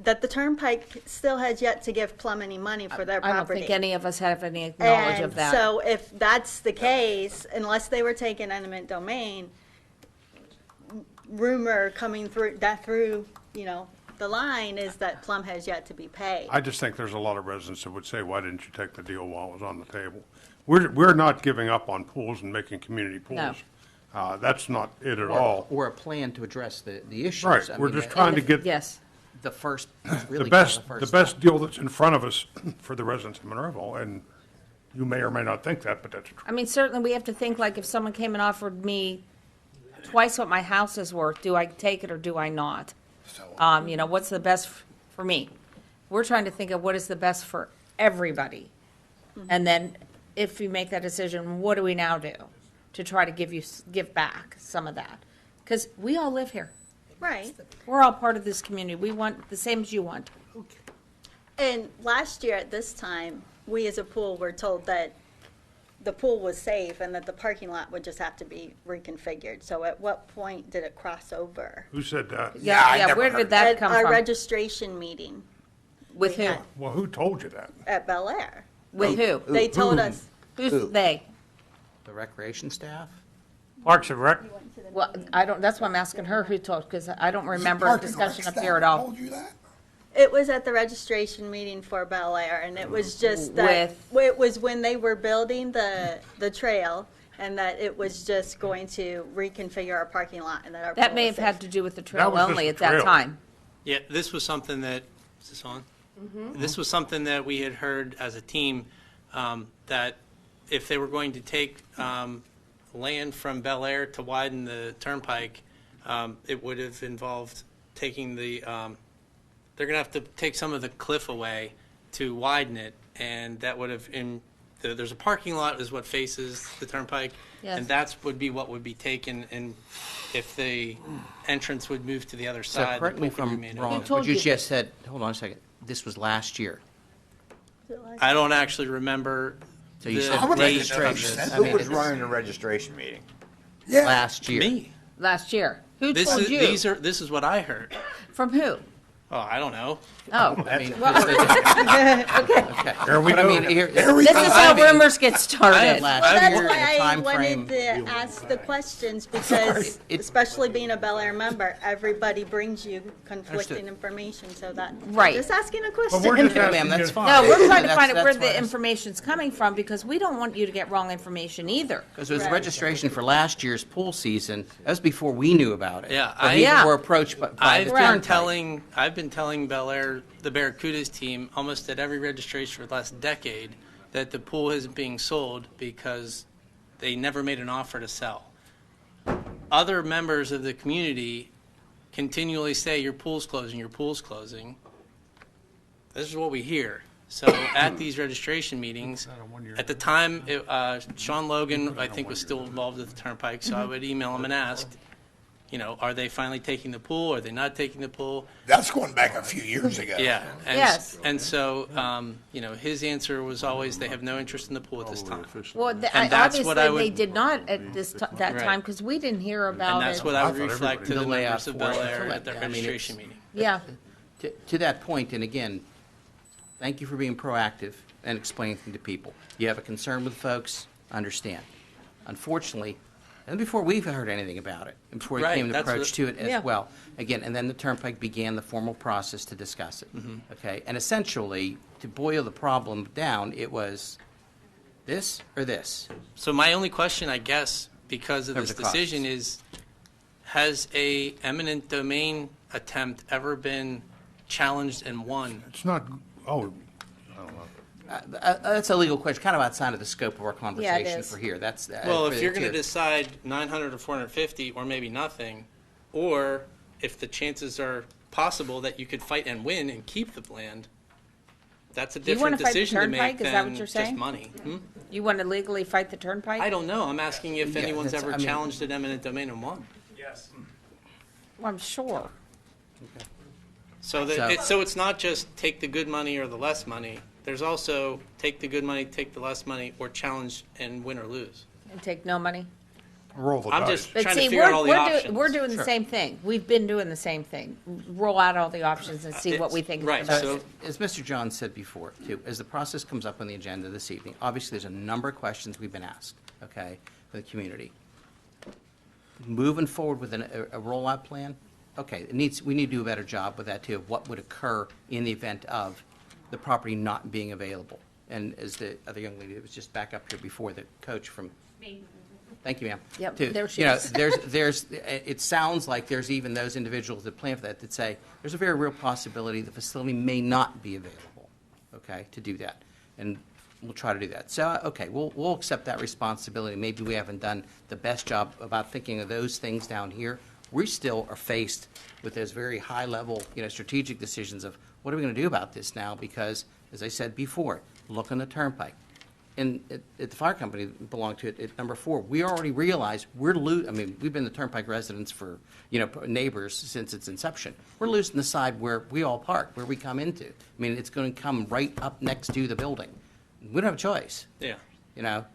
that the Turnpike still has yet to give Plum any money for their I property. don't think any of us have any knowledge And of that. so if that's the case, unless they were taking eminent domain, rumor coming through, the line is that Plum has yet to be paid. I just think there's a lot of residents that would say, why didn't you take the deal while it was on the table? We're not giving up on pools and making community No. pools. That's not it at all. Or a plan to address the issues. Right, I we're mean, just trying to get the first, the really best, the the first best deal that's in front of us for the residents of Monroeville, and you may or may not think that, but that's true. I mean, certainly we have to think, like, if someone came and offered me twice what my house is worth, do I take it or do I not? What's the best for me? We're trying to think of what is the best for everybody. And then if you make that decision, what do we now do to try to give back some of that? Because we all live here. Right. We're all part of this community. We want the same as you want. And last year at this time, we as a pool were told that the pool was safe and that the parking lot would just have to be reconfigured. So at what point did it cross over? Who said that? Where did that come At our from? registration meeting With who? Well, who told you that? at Bel Air. With who? They told us. Who's they? The recreation staff? Parks and Rec? Well, I don't, that's why I'm asking her who told, because I don't remember a Parking discussion lot up here at all. Told you that? It was at the registration meeting for Bel Air, and it was just that it was when they were building the trail, and that it was just going to reconfigure our parking lot, and that our That pool may was have had safe. to do with the That trail was just only the at that trail. time. Yeah, this was something that, is this on? This was something that we had heard as a team, that if they were going to take land from Bel Air to widen the turnpike, it would have involved taking the, they're going to have to take some of the cliff away to widen it, and that would have, there's a parking lot is what faces the turnpike, Yes. and that's would be what would be taken, and if the entrance would move to the other So side, the correct me if pool could I'm remain wrong, open. what you just said, hold on a second, this was last year. I don't actually remember So you the said date of registration. this. I Who mean, was it's running the registration meeting? last year. Me. Last year. Who This told is, you? this is what I heard. From who? Oh, I don't know. Oh. I mean, Okay. There we but I go. mean, here, This is how rumors get started. last Well, that's year, why at a I time wanted frame. to ask the questions, because especially being a Bel Air member, everybody brings you conflicting information, so that, Right. just asking a But question. we're just No, asking ma'am, that's you- fine. No, we're trying to That's- find out where that's why the I- information's coming from, because we don't want you to get wrong information either. Because it was Right. registration for last year's pool season. That was before we knew about it. Yeah, But I- we Yeah. were approached by the I've turnpike. been telling Bel Air, the Barracudas team, almost at every registration for the last decade, that the pool isn't being sold because they never made an offer to sell. Other members of the community continually say, your pool's closing, your pool's closing. This is what we hear. So at these registration meetings, at the time, Sean Logan, I think, was still involved with the Turnpike, so I would email him and ask, are they finally taking the pool? Are they not taking the pool? That's going back a few years ago. Yeah. And, Yes. And so, his answer was always, they have no interest in the pool at this time. Well, And that's what I obviously, they would- did not at that Right. time, because we didn't hear about And it. that's what I would I thought reflect to The the layout members of for Bel it. Air at that I mean, registration it's- meeting. Yeah. To that point, and again, thank you for being proactive and explaining things to people. You have a concern with folks, understand. Unfortunately, and before we've heard anything about it, and before Right, there came an that's approach what- to it as Yeah. well. Again, and then the Turnpike began the formal process to discuss it. Okay, and essentially, to boil the problem down, it was this or this. So my only question, I guess, because of There was this a cost. decision is, has a eminent domain attempt ever been challenged and won? It's not, oh, That's a legal question, kind of outside of the scope of our conversation is. for here. That's Well, for if the you're going to tier. decide 900 or 450, or maybe nothing, or if the chances are possible that you could fight and win and keep the land, that's a Do you wanna different fight the decision to make Turnpike? Is that what than you're just saying? money. You want to legally fight the Turnpike? I don't know. I'm asking if Yeah, anyone's that's- ever I mean- challenged an eminent domain and won. Well, I'm sure. So it's not just take the good money or the less money. There's also take the good money, take the less money, or challenge and win or lose. And take no money? Roll the I'm dice. just But trying see, to figure out all the we're options. we're doing the Sure. same thing. We've been doing the same thing. Roll out all the options and see what we think is right, the best. so- As Mr. John said before, too, as the process comes up on the agenda this evening, obviously there's a number of questions we've been asked, okay, for the community. Moving forward with a rollout plan, okay, we need to do a better job with that, too, of what would occur in the event of the property not being available. And as the other young lady that was just back up here before, the coach from. Thank you, ma'am. Yep, too. there she You know, is. it sounds like there's even those individuals that plan for that say, there's a very real possibility the facility may not be available, okay, to do that. And we'll try to do that. So, okay, we'll accept that responsibility. Maybe we haven't done the best job about thinking of those things down here. We still are faced with those very high-level, strategic decisions of what are we going to do about this now? Because, as I said before, look on the turnpike. And at the fire company that belonged to it, at number 4, we already realize we've been the Turnpike residents for, neighbors since its inception. We're losing the side where we all park, where we come into. I mean, it's going to come right up next to the building. We don't have a choice. Yeah. We don't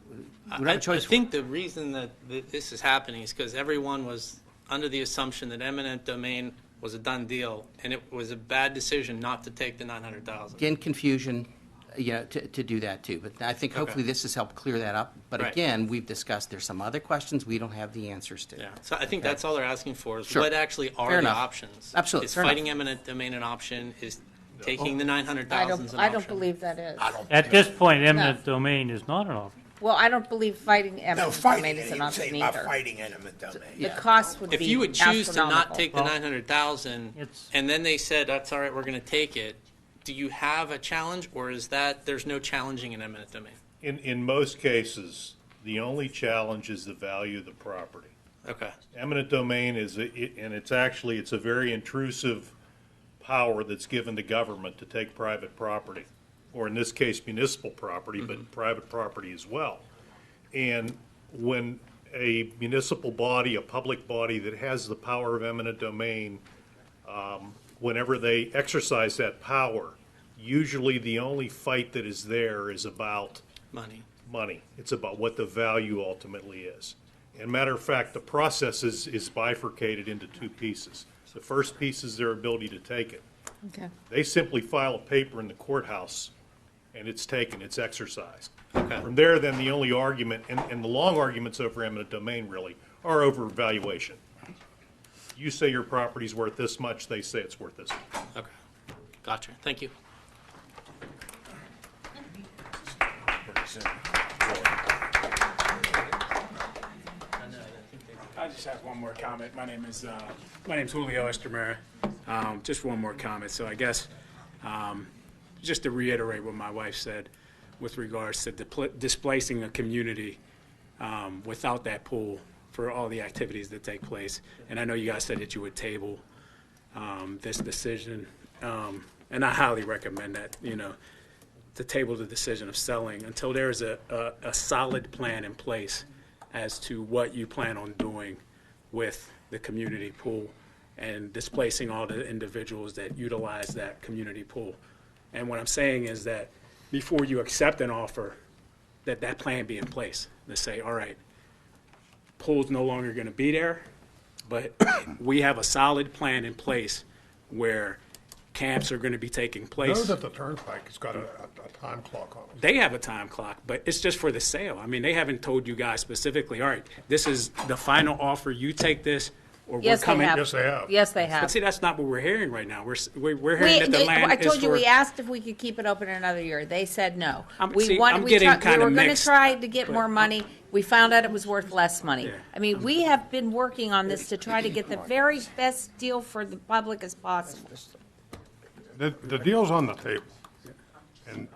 have a choice. I think the reason that this is happening is because everyone was under the assumption that eminent domain was a done deal, and it was a bad decision not to take the 900,000. Again, confusion, to do that too. But I think hopefully this has helped clear that up. But Right. again, we've discussed there's some other questions we don't have the answers to. Yeah, so I think Okay. that's all they're asking for is Sure. what actually are Fair the enough. options. Absolutely, Is fair fighting enough. eminent domain an option? Is taking the I 900,000 don't, an I option? don't believe that is. At this point, eminent domain is not an option. Well, I don't believe fighting eminent domain is an Say option about either. fighting eminent domain. The cost would If be you would choose to not astronomical. take the 900,000, It's- and then they said, that's all right, we're going to take it, do you have a challenge, or is that there's no challenging in eminent domain? In most cases, the only challenge is the value of the property. Okay. Eminent domain and it's a very intrusive power that's given to government to take private property, or in this case, municipal property, but private property as well. And when a municipal body, a public body that has the power of eminent domain, whenever they exercise that power, usually the only fight that is there is about money. It's about what the value ultimately is. And matter of fact, the process is bifurcated into 2 pieces. The first piece is their ability to take it. Okay. They simply file a paper in the courthouse, and it's taken, it's exercised. From there, then the only argument, and the long arguments over eminent domain really, are over valuation. You say your property's worth this much, they say it's worth this much. Okay. Gotcha. Thank you. I just have one more comment. My name is Julio Estermera. Just one more comment. So I guess just to reiterate what my wife said with regards to displacing a community without that pool for all the activities that take place. And I know you guys said that you would table this decision, and I highly recommend that, to table the decision of selling until there is a solid plan in place as to what you plan on doing with the community pool and displacing all the individuals that utilize that community pool. And what I'm saying is that before you accept an offer, that plan be in place to say, all right, pool's no longer going to be there, but we have a solid plan in place where camps are going to be taking place. Know that the turnpike has got a time clock on it. They have a time clock, but it's just for the sale. I mean, they haven't told you guys specifically, all right, this is the final offer, you take this, or Yes, we're coming. they have. Yes, they have. Yes, they have. But see, that's not what we're hearing right now. We're hearing that the land I is told you, for. we asked if we could keep it open another year. They said no. I'm We getting we kinda were going to mixed, try to get but- more money. We found out it was worth less money. Yeah. I mean, we have been working on this to try to get the very best deal for the public as possible. The deal's on the table, and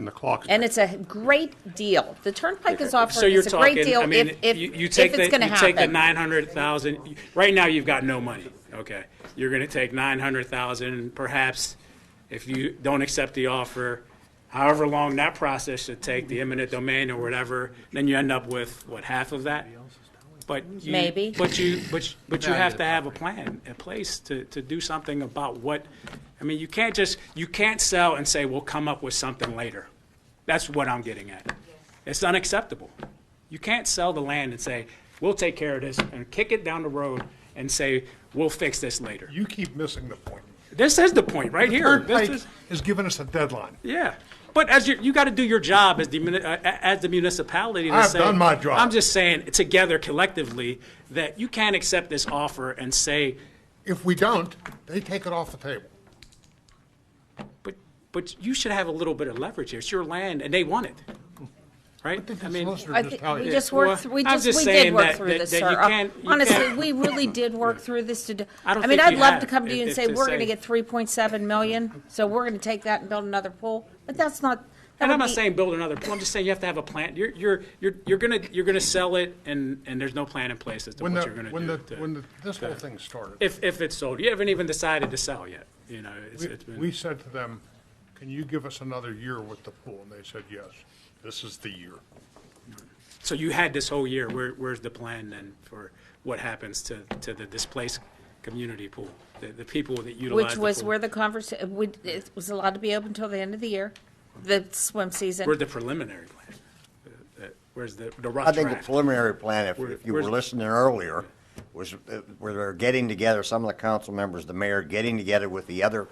the clock's. And it's a great deal. The Turnpike is offering So you're us a great talking, deal I mean, if you take it's going to you take the happen. 900,000. Right now, you've got no money. Okay, you're going to take 900,000. Perhaps, if you don't accept the offer, however long that process should take, the eminent domain or whatever, then you end up with what, half of that. But you, Maybe. But you have to have a plan in place to do something about what. I mean, you can't sell and say we'll come up with something later. That's what I'm getting at. It's unacceptable. You can't sell the land and say we'll take care of this and kick it down the road and say, we'll fix this later. You keep missing the point. This is the point right The here. Turnpike has given us a deadline. Yeah, but as you got to do your job as the municipality. To I've say, done my job. I'm just saying together collectively that you can't accept this offer and say, If we don't, they take it off the table. but you should have a little bit of leverage here. It's your land and they want it, right? I mean, I think we just worked. Well, We I'm just we saying did work that- through that- this, that sir. you can't- you Honestly, can't- we really did work through this to do. I don't I mean, think I'd you love have. to come to you and If say to we're going to say- get 3.7 million, so we're going to take that and build another pool. But that's not. that and would I'm not be- saying build another pool. I'm just saying you have to have a plan. You're gonna sell it and there's no plan in place as to what you're gonna do. When this whole thing started, If it's sold, you haven't even decided to sell yet. You know, it's been. we said to them, can you give us another year with the pool? And they said, yes, this is the year. So you had this whole year. Where's the plan then for what happens to the displaced community pool, the people that utilize Which the was pool? where the conversation. It was allowed to be open until the end of the year, the swim season. Where's the preliminary plan? Where's the rough I think draft? the preliminary plan, if you were where's- listening earlier, was where they're getting together, some of the council members, the mayor, getting together with the other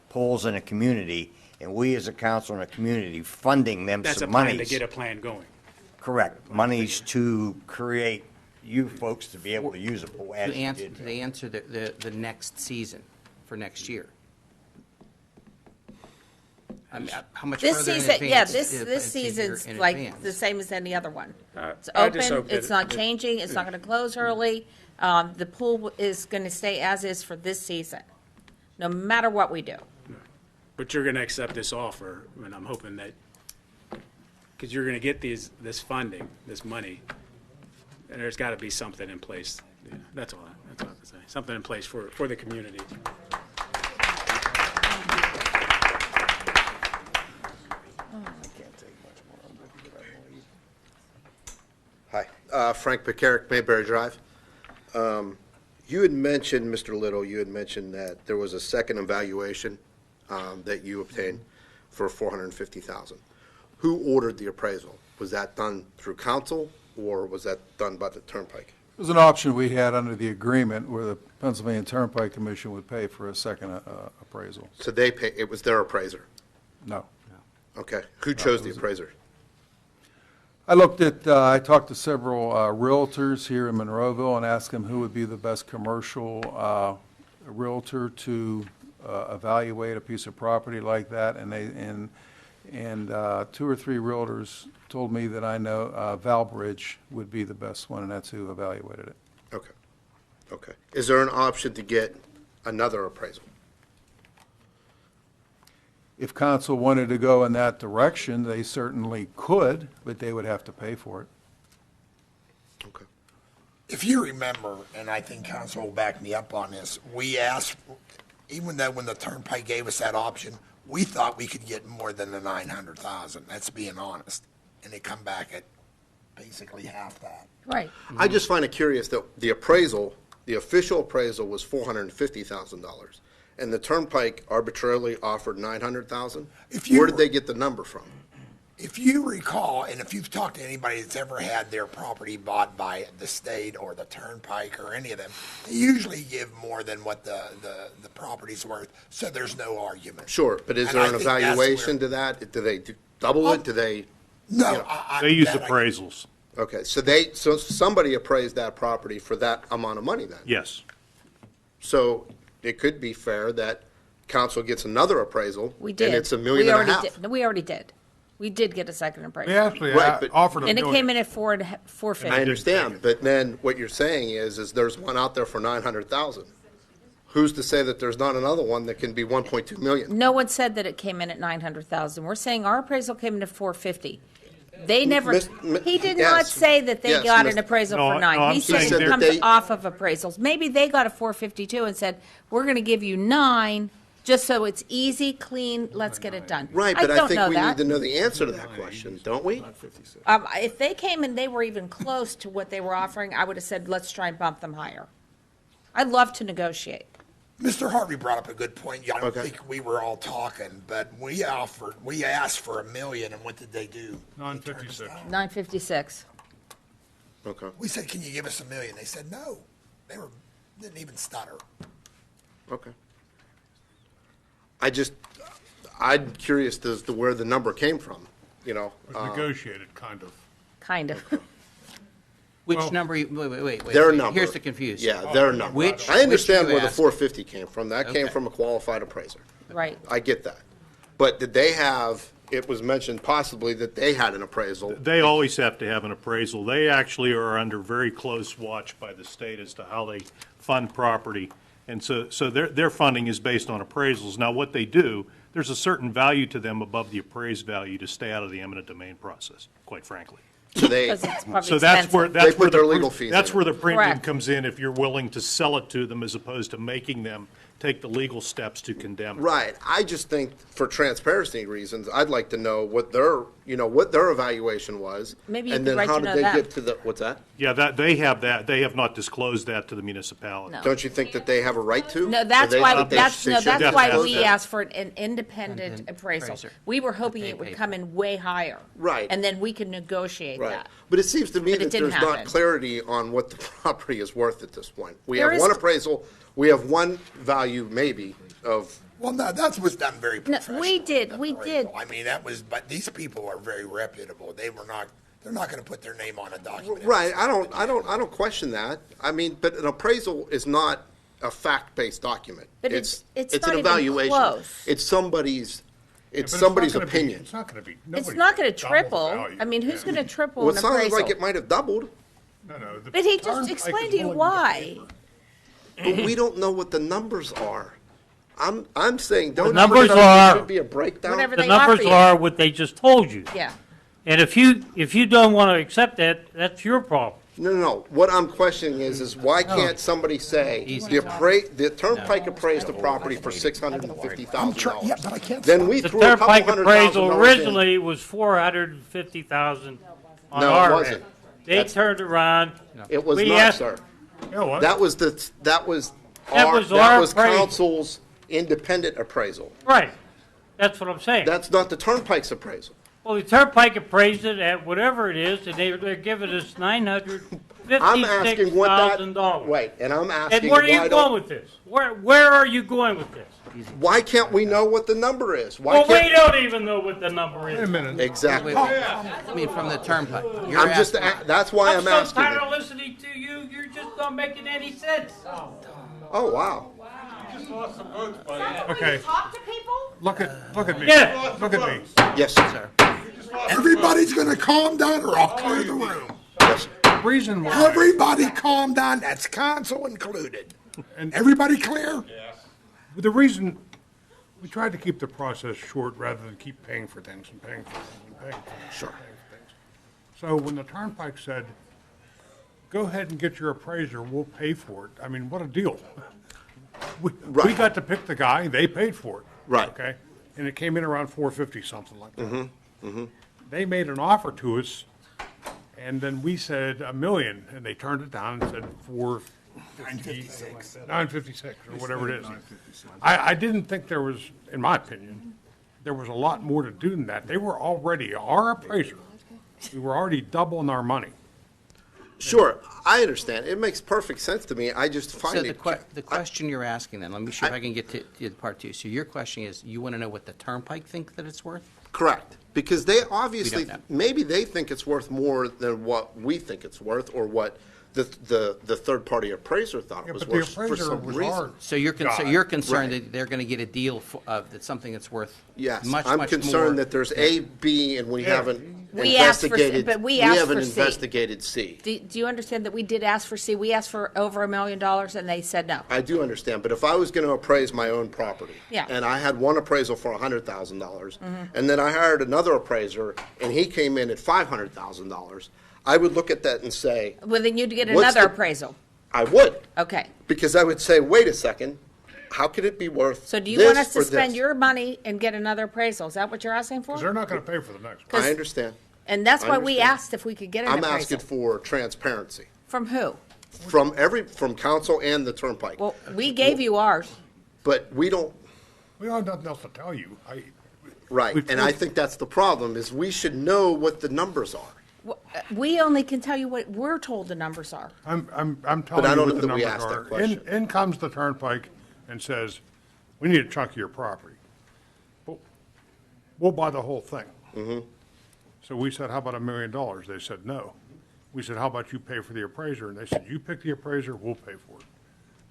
pools in the community, and we as a council and a community funding them That's a some plan to monies. get a plan going. Correct. Monies to create you folks to be able to use a pool as To you answer, did. to answer the next season, for next year. I mean, how much This further in season, yeah, advance this is- this is a year season's in like advance? the same as any other one. It's I just open. hope that It's not it- changing. It's not going to close early. The pool is going to stay as is for this season, no matter what we do. But you're going to accept this offer, and I'm hoping that, because you're going to get this funding, this money, and there's got to be something in place. Yeah, that's all I have to say. Something in place for the community. Hi, Frank Pekarik, Mayberry Drive. You had mentioned, Mr. Little, you had mentioned that there was a second evaluation that you obtained for $450,000. Who ordered the appraisal? Was that done through council, or was that done by the Turnpike? It was an option we had under the agreement where the Pennsylvania Turnpike Commission would pay for a second appraisal. So they pay, it was their appraiser? No. Okay. Who chose the appraiser? I looked at, I talked to several realtors here in Monroeville and asked them who would be the best commercial realtor to evaluate a piece of property like that, and two or three realtors told me that I know Valbridge would be the best one, and that's who evaluated it. Okay. Okay. Is there an option to get another appraisal? If council wanted to go in that direction, they certainly could, but they would have to pay for it. Okay. If you remember, and I think council will back me up on this, we asked, even though when the Turnpike gave us that option, we thought we could get more than the 900,000, that's being honest. And they come back at basically half that. Right. I just find it curious that the appraisal, the official appraisal was $450,000, and the Turnpike arbitrarily offered $900,000. Where did they get the number from? If you recall, and if you've talked to anybody that's ever had their property bought by the state or the Turnpike or any of them, they usually give more than what the property's worth, so there's no argument. Sure, but is And there I an think that's evaluation to that? Do they double it? Do they? No, you know? They use appraisals. Okay, so somebody appraised that property for that amount of money then? Yes. So it could be fair that council gets another appraisal. We did. And it's $1.5 million. We already did. We did get a second appraisal. They actually Right, but- offered a And it million. came in at 450. I understand, but then what you're saying is there's one out there for 900,000. Who's to say that there's not another one that can be 1.2 million? No one said that it came in at 900,000. We're saying our appraisal came in at 450. They never, he did not yes. say that they Yes, got Miss- an appraisal No, for no, 9. I'm He said saying it that comes they- off of appraisals. Maybe they got a 452 and said, we're going to give you 9, just so it's easy, clean, let's get it done. Right, but I don't think know we that. need to know the answer to that question, don't we? If they came and they were even close to what they were offering, I would have said, let's try and bump them higher. I'd love to negotiate. Mr. Harvey brought up a good point. I don't Okay. think we were all talking, but we asked for $1 million, and what did they do? 956. 956. Okay. We said, can you give us $1 million? They said, no. Didn't even stutter. Okay. I'm curious as to where the number came from, you know? It was negotiated, kind of. Kind of. Which Well, number, wait. Their number. Here's the confusion. Yeah, their number. Which? I understand which where you the asked. 450 came from. That came Okay. from a qualified appraiser. Right. I get that. But did they have, it was mentioned possibly that they had an appraisal. They always have to have an appraisal. They actually are under very close watch by the state as to how they fund property. And so their funding is based on appraisals. Now, what they do, there's a certain value to them above the appraised value to stay out of the eminent domain process, quite frankly. So they, Because it's probably So that's where, expensive. that's They put where their the, legal fees that's in. where the premium Correct. comes in if you're willing to sell it to them as opposed to making them take the legal steps to condemn it. right. I just think for transparency reasons, I'd like to know what their evaluation was. Maybe you and could then write how to did know they that. get to the, what's that? Yeah, they have that. They have not disclosed that to the municipality. No. Don't you think that they have a right to? No, Or that's they why, think they that's, should no, that's have why to we have that. asked for an independent Independent appraisal. appraiser. We were hoping They it would paid come in way higher. Right. And then we could negotiate Right. that. But it seems to me But it that didn't there's not happen. clarity on what the property is worth at this point. We There have is- one appraisal, we have one value maybe of, Well, no, that was done very No, professionally. we did. I mean, but these people are very reputable. They're not going to put their name on a document. right, I don't question that. I mean, but an appraisal is not a fact-based document. But it's an not even evaluation. close. It's somebody's, But it's it's somebody's not gonna be- opinion. It's not going to be. It's nobody's not going to double the triple. value. I mean, who's going to triple Well, an it sounds appraisal? like it might have doubled, No. But he just Turnpike explained is to you willing why. but we don't know what the numbers are. I'm saying, don't you numbers think there are- should be a breakdown? Whatever The they offer numbers you. are what they just told you. Yeah. And if you don't want to accept that, that's your problem. No. What I'm questioning is why can't somebody say, the Turnpike appraised the property for $650,000? Yeah, but I can't. Then we The threw a couple Turnpike $100,000 appraisal in. originally was $450,000 on No, it our wasn't. end. They turned around. It was We not, asked- sir. Yeah, what? That was was our council's independent appraisal. Right. That's what I'm saying. That's not the Turnpike's appraisal. Well, the Turnpike appraised it at whatever it is, and they're giving us I'm asking what that, $956,000. wait, and I'm asking And where are why you going don't, with this? Where are you going with this? why can't we know what the number is? Why Well, we can't, don't even know what the number Wait a is. minute. exactly. I mean, from the Turnpike. You're I'm just, asking- that's why I'm I'm so asking tired it. of listening to you. You're just not making any sense. Oh, wow. Okay. Talk to people? Look at me. Yeah. Look at me. Yes, sir. Everybody's going to calm down or I'll clear the room. Yes, sir. Reason why. Everybody calm down. That's council included. And Everybody clear? the reason we tried to keep the process short rather than keep paying for things and paying for things and paying for things. Sure. And paying for things. So when the Turnpike said, "Go ahead and get your appraiser, we'll pay for it," I mean, what a deal! We Right. got to pick the guy; they paid for it. Right. Okay, and it came in around 450, something like that. They made an offer to us, and then we said $1 million, and they turned it down and said 956 or whatever it is. I didn't think there was, in my opinion, there was a lot more to do than that. They were already our appraiser. We were already doubling our money. Sure, I understand. It makes perfect sense to me. I just find So it. the question you're asking then, let me see if I can get to the part two. So your question is, you want to know what the Turnpike think that it's worth? Correct, because they obviously, We don't know. maybe they think it's worth more than what we think it's worth, or what the third-party appraiser thought Yeah, was but the worth for appraiser some was reason. our So you're guy. you're concerned Right. that they're going to get a deal that's something that's worth Yes, much, I'm much concerned more that there's A, B, and we haven't We asked for C, investigated. but we asked haven't for C. investigated C. Do you understand that we did ask for C? We asked for over $1 million and they said no. I do understand, but if I was going to appraise my own property, Yeah. and I had one appraisal for $100,000, and then I hired another appraiser, and he came in at $500,000, I would look at that and say, Well, then you'd get What's another the- appraisal. I would, Okay. because I would say, wait a second, how could it be worth So do you this want us to or spend this? your money and get another appraisal? Is that what you're asking for? Because they're not going to pay for the next one. I understand. And that's I why we understand. asked if we could get an I'm appraisal. asking for transparency From who? from council and the Turnpike. Well, we gave you ours. But we don't, We don't have nothing else to tell you. right, We've and I told- think that's the problem, is we should know what the numbers are. We only can tell you what we're told the numbers are. I'm I telling don't you know what the that we numbers asked that are. question. In comes the turnpike and says, we need a chunk of your property. We'll buy the whole thing. Mm-hmm. So we said, how about $1 million? They said, no. We said, how about you pay for the appraiser? And they said, you pick the appraiser, we'll pay for it.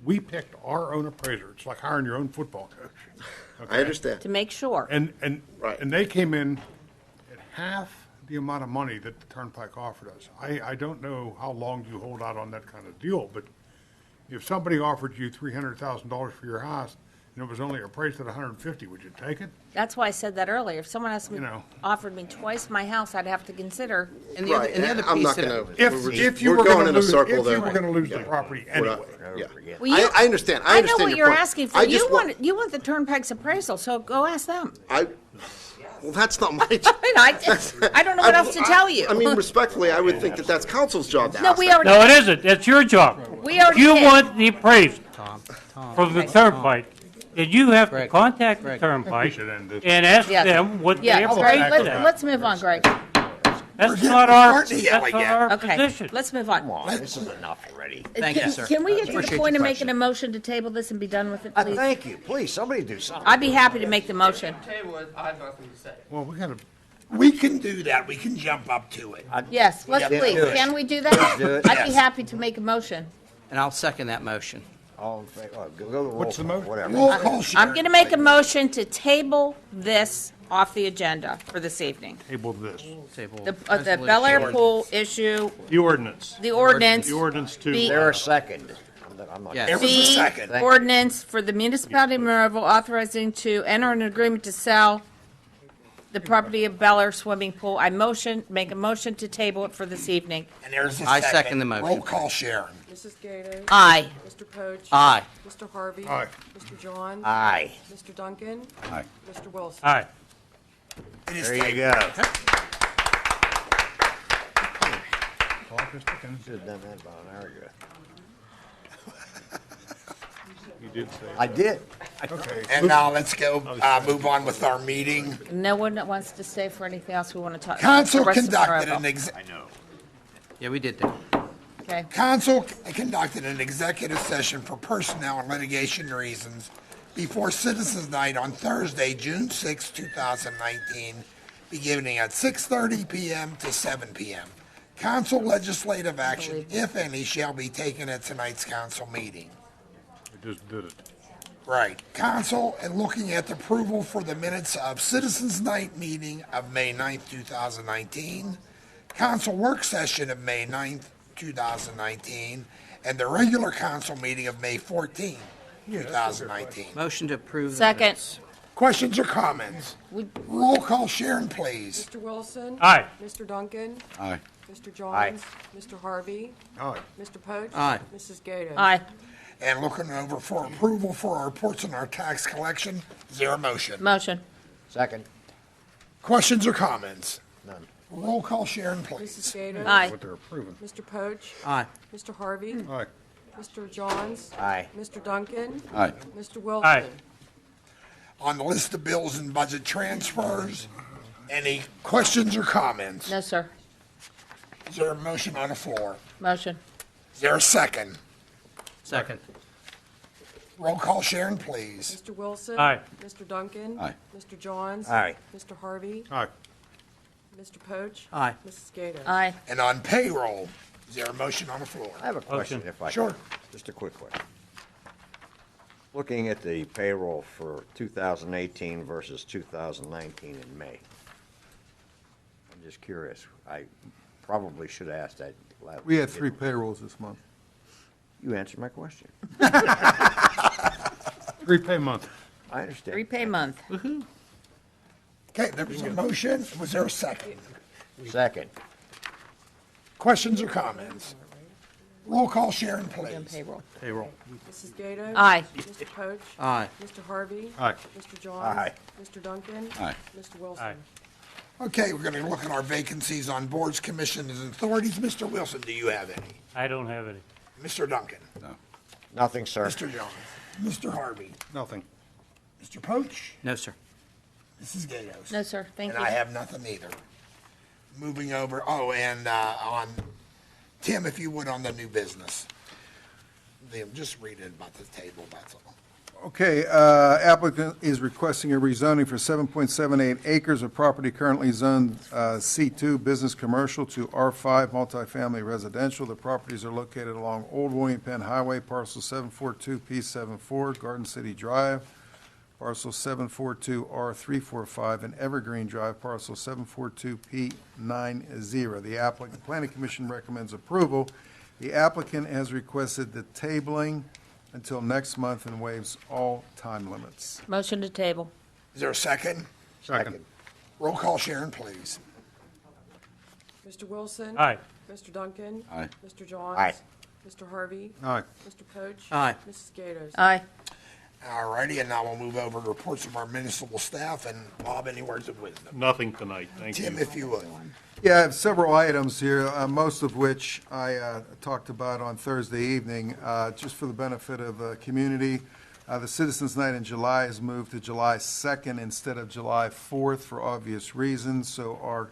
We picked our own appraiser. It's like hiring your own football coach. I understand. To make sure. And Right. they came in at half the amount of money that the Turnpike offered us. I don't know how long you hold out on that kind of deal, but if somebody offered you $300,000 for your house and it was only appraised at $150,000, would you take it? That's why I said that earlier. If someone asked me, You know. offered me twice my house, I'd have to consider. And the other, Right, and the other I'm piece not that- gonna. If you we're were going going in to a lose, circle if there. you were going to lose the Yeah. property We're not- anyway. yeah. Well, you- I understand. I know understand what your you're point. asking for. I just You want the Turnpike's appraisal, so go ask them. Well, that's not my job. I don't know what else to tell you. I mean, respectfully, I would think that that's council's job to No, ask we that. already. No, it isn't. That's your job. We already You did. want the appraisal Tom, from the okay. turnpike, then you have to Greg. contact the Greg. turnpike should end this. and ask Yes. them what they Yeah, Greg, appraised it at. let's move on, Greg. That's not our, Aren't they that's not our Okay, position. let's move on. Come on, this is enough already. Thank you, sir. Can we get to the Appreciate point your of making question. a motion to table this and be done with it, please? Thank you, please, somebody do something. I'd be happy to make the motion. I have nothing to say. Well, We can do that. We can jump up to it. Yes, let's Yeah, please. do it. Can we do that? do it. I'd be Yes. happy to make a motion. And I'll second that motion. All in favor, go to roll What's the call, motion? whatever. Roll call, Sharon. I'm going to make a motion to table this off the agenda for this evening. table this. Table The resolution. Bel Air pool issue, The ordinance. the ordinance. The ordinance to. Be- Is there a second? I'm not. Yes. There was a B, second. ordinance for the municipality of Monroeville authorizing to enter an agreement to sell the property of Bel Air swimming pool. Make a motion to table it for this evening. And there's a I second. second the motion. Roll call, Sharon. Mrs. Gato? Aye. Mr. Poach? Aye. Mr. Harvey? Aye. Mr. John? Aye. Mr. Duncan? Aye. Mr. Wilson? All right. It is There you tabled. go. Clock is ticking. Should have done that about an hour ago. You did say. I did. Okay. And now let's go, move on with our meeting. No one that wants to stay for anything else we want to talk. Council the rest of conducted Monroeville. an Yeah, we did that. Okay. Council conducted an executive session for personnel and litigation reasons before Citizens Night on Thursday, June 6, 2019, beginning at 6:30 p.m. to 7 p.m. Council legislative action, if any, shall be taken at tonight's council meeting. We just did it. Right. Council, and looking at the approval for the minutes of Citizens Night meeting of May 9th, 2019, council work session of May 9th, 2019, and the regular council meeting of May 14th, 2019. Motion to approve. the Second. minutes. Questions or comments? Roll call, Sharon, please. Mr. Wilson? Aye. Mr. Duncan? Aye. Mr. Johns? Aye. Mr. Harvey? Aye. Mr. Poach? Aye. Mrs. Gato? Aye. And looking over for approval for our reports on our tax collection, is there a motion? Motion. Second. Questions or comments? None. Roll call, Sharon, Mrs. please. Gato? Aye. What they're approving. Mr. Poach? Aye. Mr. Harvey? Aye. Mr. Johns? Aye. Mr. Duncan? Aye. Mr. Wilson? Aye. On the list of bills and budget transfers, any questions or comments? No, sir. Is there a motion on the floor? Motion. Is there a second? Second. Roll call, Sharon, please. Mr. Wilson? Aye. Mr. Duncan? Aye. Mr. Johns? Aye. Mr. Harvey? Aye. Mr. Poach? Aye. Mrs. Gato? Aye. And on payroll, is there a motion on the floor? I have a question, Motion. if I Sure. could. Just a quick question. Looking at the payroll for 2018 versus 2019 in May. I'm just curious. I probably should have asked that. We had 3 payrolls this month. You answered my question. 3 pay month. I understand. 3 pay month. Okay, there was a motion. Was there a second? Second. Questions or comments? Roll call, Sharon, On please. payroll. Payroll. Mrs. Gato? Aye. Mr. Poach? Aye. Mr. Harvey? Aye. Mr. Johns? Aye. Mr. Duncan? Aye. Mr. Wilson? Aye. Okay, we're going to look at our vacancies on boards, commissions, and authorities. Mr. Wilson, do you have any? I don't have any. Mr. Duncan? Nothing, sir. Mr. Jones? Mr. Harvey? Nothing. Mr. Poach? No, sir. Mrs. Gatos? No, sir. Thank And you. I have nothing either. moving over, on, Tim, if you would, on the new business. Just read it about the table, that's all. Okay, applicant is requesting a rezoning for 7.78 acres of property currently zoned C2 Business Commercial to R5 Multifamily Residential. The properties are located along Old William Penn Highway, parcel 742P74, Garden City Drive, parcel 742R345, and Evergreen Drive, parcel 742P90. The Planning Commission recommends approval. The applicant has requested the tabling until next month and waives all time limits. Motion to table. Is there a second? Second. Roll call, Sharon, please. Mr. Wilson? Aye. Mr. Duncan? Aye. Mr. Johns? Aye. Mr. Harvey? Aye. Mr. Poach? Aye. Mrs. Gatos? Aye. All righty, and now we'll move over to reports from our municipal staff, and Bob, any words of wisdom? Nothing tonight, thank you. Tim, if you would. Yeah, I have several items here, most of which I talked about on Thursday evening. Just for the benefit of the community, the Citizens Night in July is moved to July 2nd instead of July 4th for obvious reasons. So our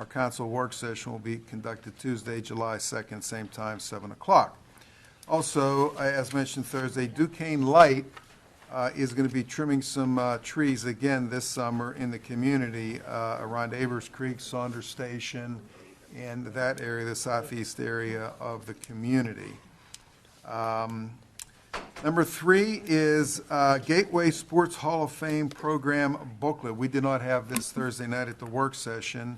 council work session will be conducted Tuesday, July 2nd, same time, 7 o'clock. Also, as mentioned Thursday, Duquesne Light is going to be trimming some trees again this summer in the community around Avers Creek, Saunders Station, and that area, the southeast area of the community. Number 3 is Gateway Sports Hall of Fame program booklet. We did not have this Thursday night at the work session,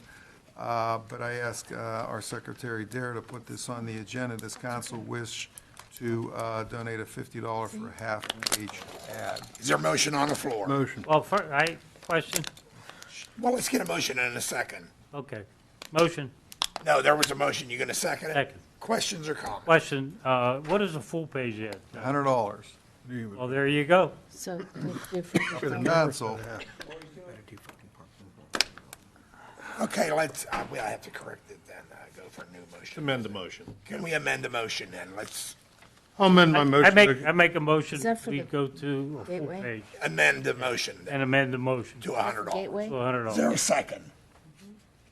but I asked our secretary, Dare, to put this on the agenda. This council wish to donate a $50 for a half-page ad. Is there a motion on the floor? Motion. Well, question? Well, let's get a motion in a second. Okay. Motion. No, there was a motion. You going to second it? Second. Questions or comments? Question, what is a full page ad? $100. Well, there you go. So, For the council. Okay, let's, I have to correct it then, go for a new motion. Amend the motion. Can we amend the motion then? Let's I'll amend my motion. I make a motion, Is that for we the go to a full Gateway? page amend the motion then and amend the motion to $100. Gateway? to Is there $100. a second?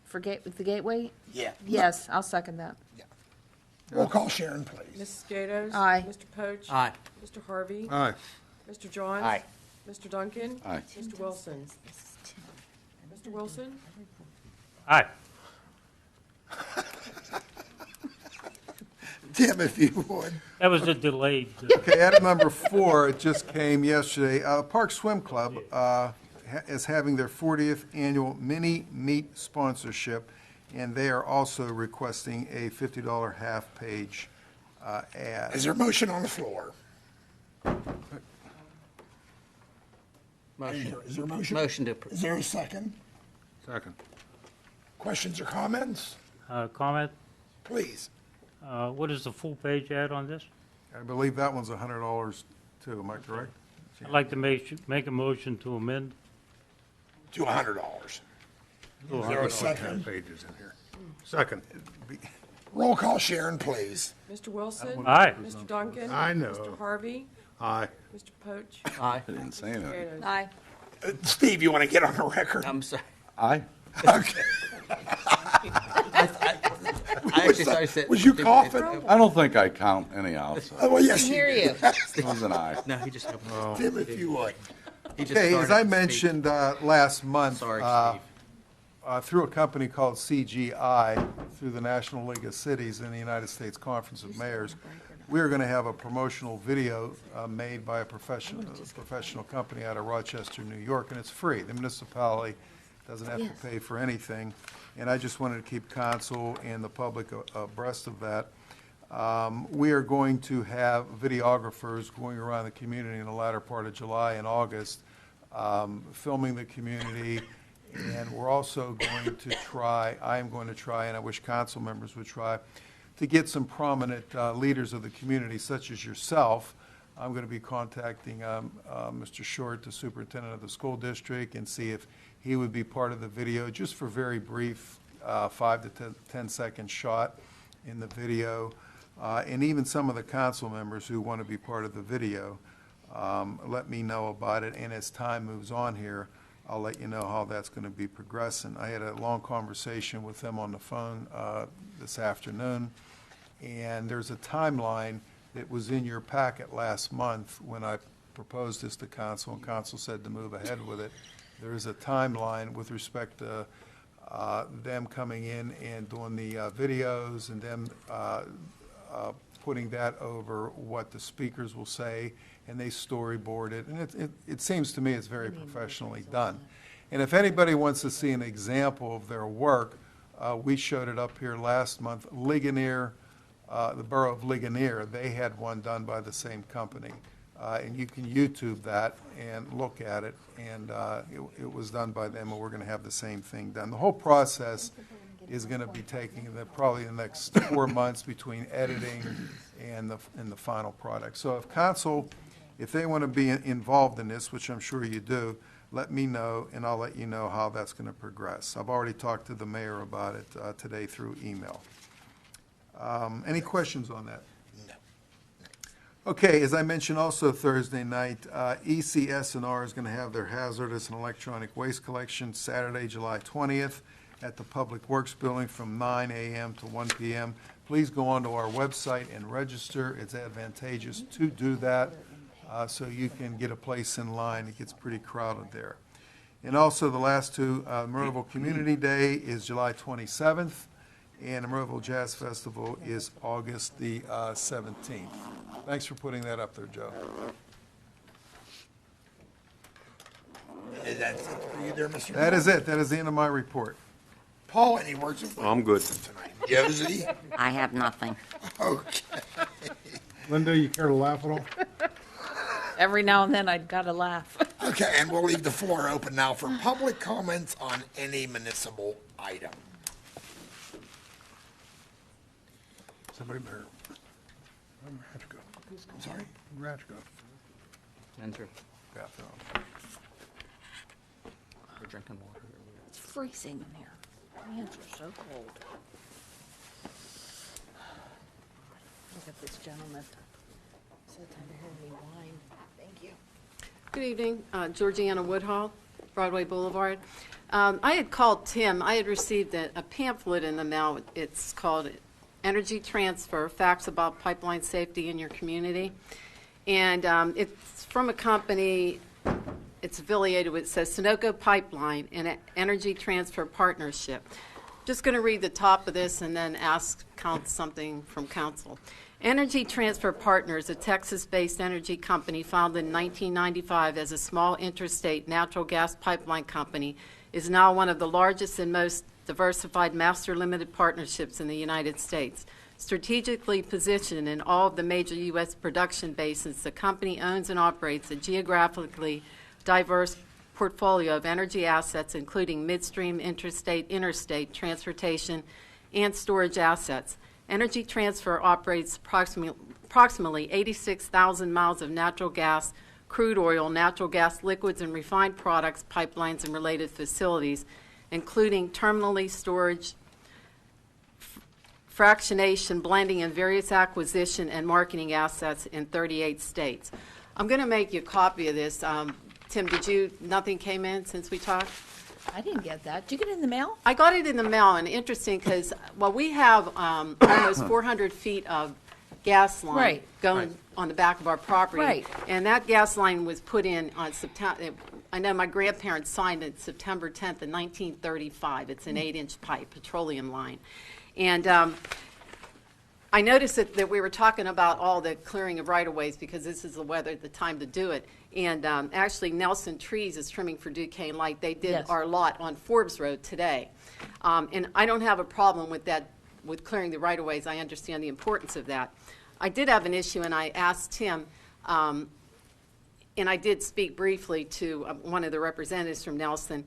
For the gateway? Yeah. Yes, I'll second that. Roll call, Sharon, please. Mrs. Gatos? Aye. Mr. Poach? Aye. Mr. Harvey? Aye. Mr. Johns? Aye. Mr. Duncan? Aye. Mr. Wilson? Mr. Wilson? Aye. Tim, if you would. That was a delayed. Okay, item number 4, it just came yesterday. Park Swim Club is having their 40th annual mini meet sponsorship, and they are also requesting a $50 half-page ad. Is there a motion on the floor? Motion. Is there a motion? Motion to approve. Is there a second? Second. Questions or comments? Comment, Please. what is the full page ad on this? I believe that one's $100 too, am I correct? I'd like to make a motion to amend. To $100. Is there a second? Pages in here. Second. Roll call, Sharon, please. Mr. Wilson? Aye. Mr. Duncan? I know. Mr. Harvey? Aye. Mr. Poach? Aye. I didn't say Mrs. that. Gatos? Aye. Steve, you want to get on the record? I'm sorry. Aye. Okay. I actually thought you said. Was you coughing? I don't think I count anyhow, so Oh, well, yes, Can you hear you. it was an aye. No, he just. Tim, if you would. He just Okay, as started I to speak. mentioned last month, Sorry, Steve. through a company called CGI, through the National League of Cities and the United States Conference of Mayors, we are going to have a promotional video made by a professional company out of Rochester, New York, and it's free. The municipality doesn't have to pay for anything, and I just wanted to keep council and the public abreast of that. We are going to have videographers going around the community in the latter part of July and August, filming the community, and we're also going to try, I am going to try, and I wish council members would try, to get some prominent leaders of the community, such as yourself. I'm going to be contacting Mr. Short, the superintendent of the school district, and see if he would be part of the video, just for very brief 5 to 10-second shot in the video. And even some of the council members who want to be part of the video, let me know about it. And as time moves on here, I'll let you know how that's going to be progressing. I had a long conversation with them on the phone this afternoon, and there's a timeline that was in your packet last month when I proposed this to council, and council said to move ahead with it. There is a timeline with respect to them coming in and doing the videos and them putting that over what the speakers will say, and they storyboard it. And it seems to me it's very professionally done. And if anybody wants to see an example of their work, we showed it up here last month. Ligonier, the borough of Ligonier, they had one done by the same company. And you can YouTube that and look at it, and it was done by them, and we're going to have the same thing done. The whole process is going to be taking probably the next 4 months between editing and the final product. So if council, if they want to be involved in this, which I'm sure you do, let me know, and I'll let you know how that's going to progress. I've already talked to the mayor about it today through email. Any questions on that? Okay, as I mentioned also Thursday night, ECS&R is going to have their hazardous and electronic waste collection Saturday, July 20th at the Public Works Building from 9 a.m. to 1 p.m. Please go onto our website and register. It's advantageous to do that so you can get a place in line. It gets pretty crowded there. And also the last two, Monroeville Community Day is July 27th, and the Monroeville Jazz Festival is August the 17th. Thanks for putting that up there, Joe. Is that it for you there, Mr. That is it. That is the end of my report. Paul, any words of wisdom I'm good. tonight? Josie? I have nothing. Okay. Linda, you care to laugh at all? Every now and then I'd gotta laugh. Okay, and we'll leave the floor open now for public comments on any municipal item. Somebody better. Ratchko. I'm sorry? Ratchko. Enter. Bathroom. We're drinking water. It's freezing in here. My hands are so cold. Look at this gentleman. So time to hear me whine. Thank you. Good evening, Georgiana Woodhall, Broadway Boulevard. I had called Tim. I had received a pamphlet in the mail. It's called Energy Transfer, Facts About Pipeline Safety in Your Community. And it's from a company, it's affiliated with, it says Sunoco Pipeline and Energy Transfer Partnership. Just going to read the top of this and then ask something from council. Energy Transfer Partners, a Texas-based energy company founded in 1995 as a small interstate natural gas pipeline company, is now one of the largest and most diversified master limited partnerships in the United States. Strategically positioned in all of the major U.S. production basins, the company owns and operates a geographically diverse portfolio of energy assets, including midstream, interstate, transportation, and storage assets. Energy Transfer operates approximately 86,000 miles of natural gas, crude oil, natural gas liquids, and refined products, pipelines, and related facilities, including terminally storage, fractionation, blending, and various acquisition and marketing assets in 38 states. I'm going to make you a copy of this. Tim, nothing came in since we talked? I didn't get that. Did you get it in the mail? I got it in the mail, and interesting because, well, we have almost 400 feet of gas line going on the back of our property. Right. And that gas line was put in on September, I know my grandparents signed it September 10th of 1935. It's an 8-inch pipe, petroleum line. And I noticed that we were talking about all the clearing of right-of-ways because this is the time to do it. And actually, Nelson Trees is trimming for Duquesne Light. They did our lot on Forbes Road today. And I don't have a problem with that, with clearing the right-of-ways. I understand the importance of that. I did have an issue, and I asked Tim, and I did speak briefly to one of the representatives from Nelson,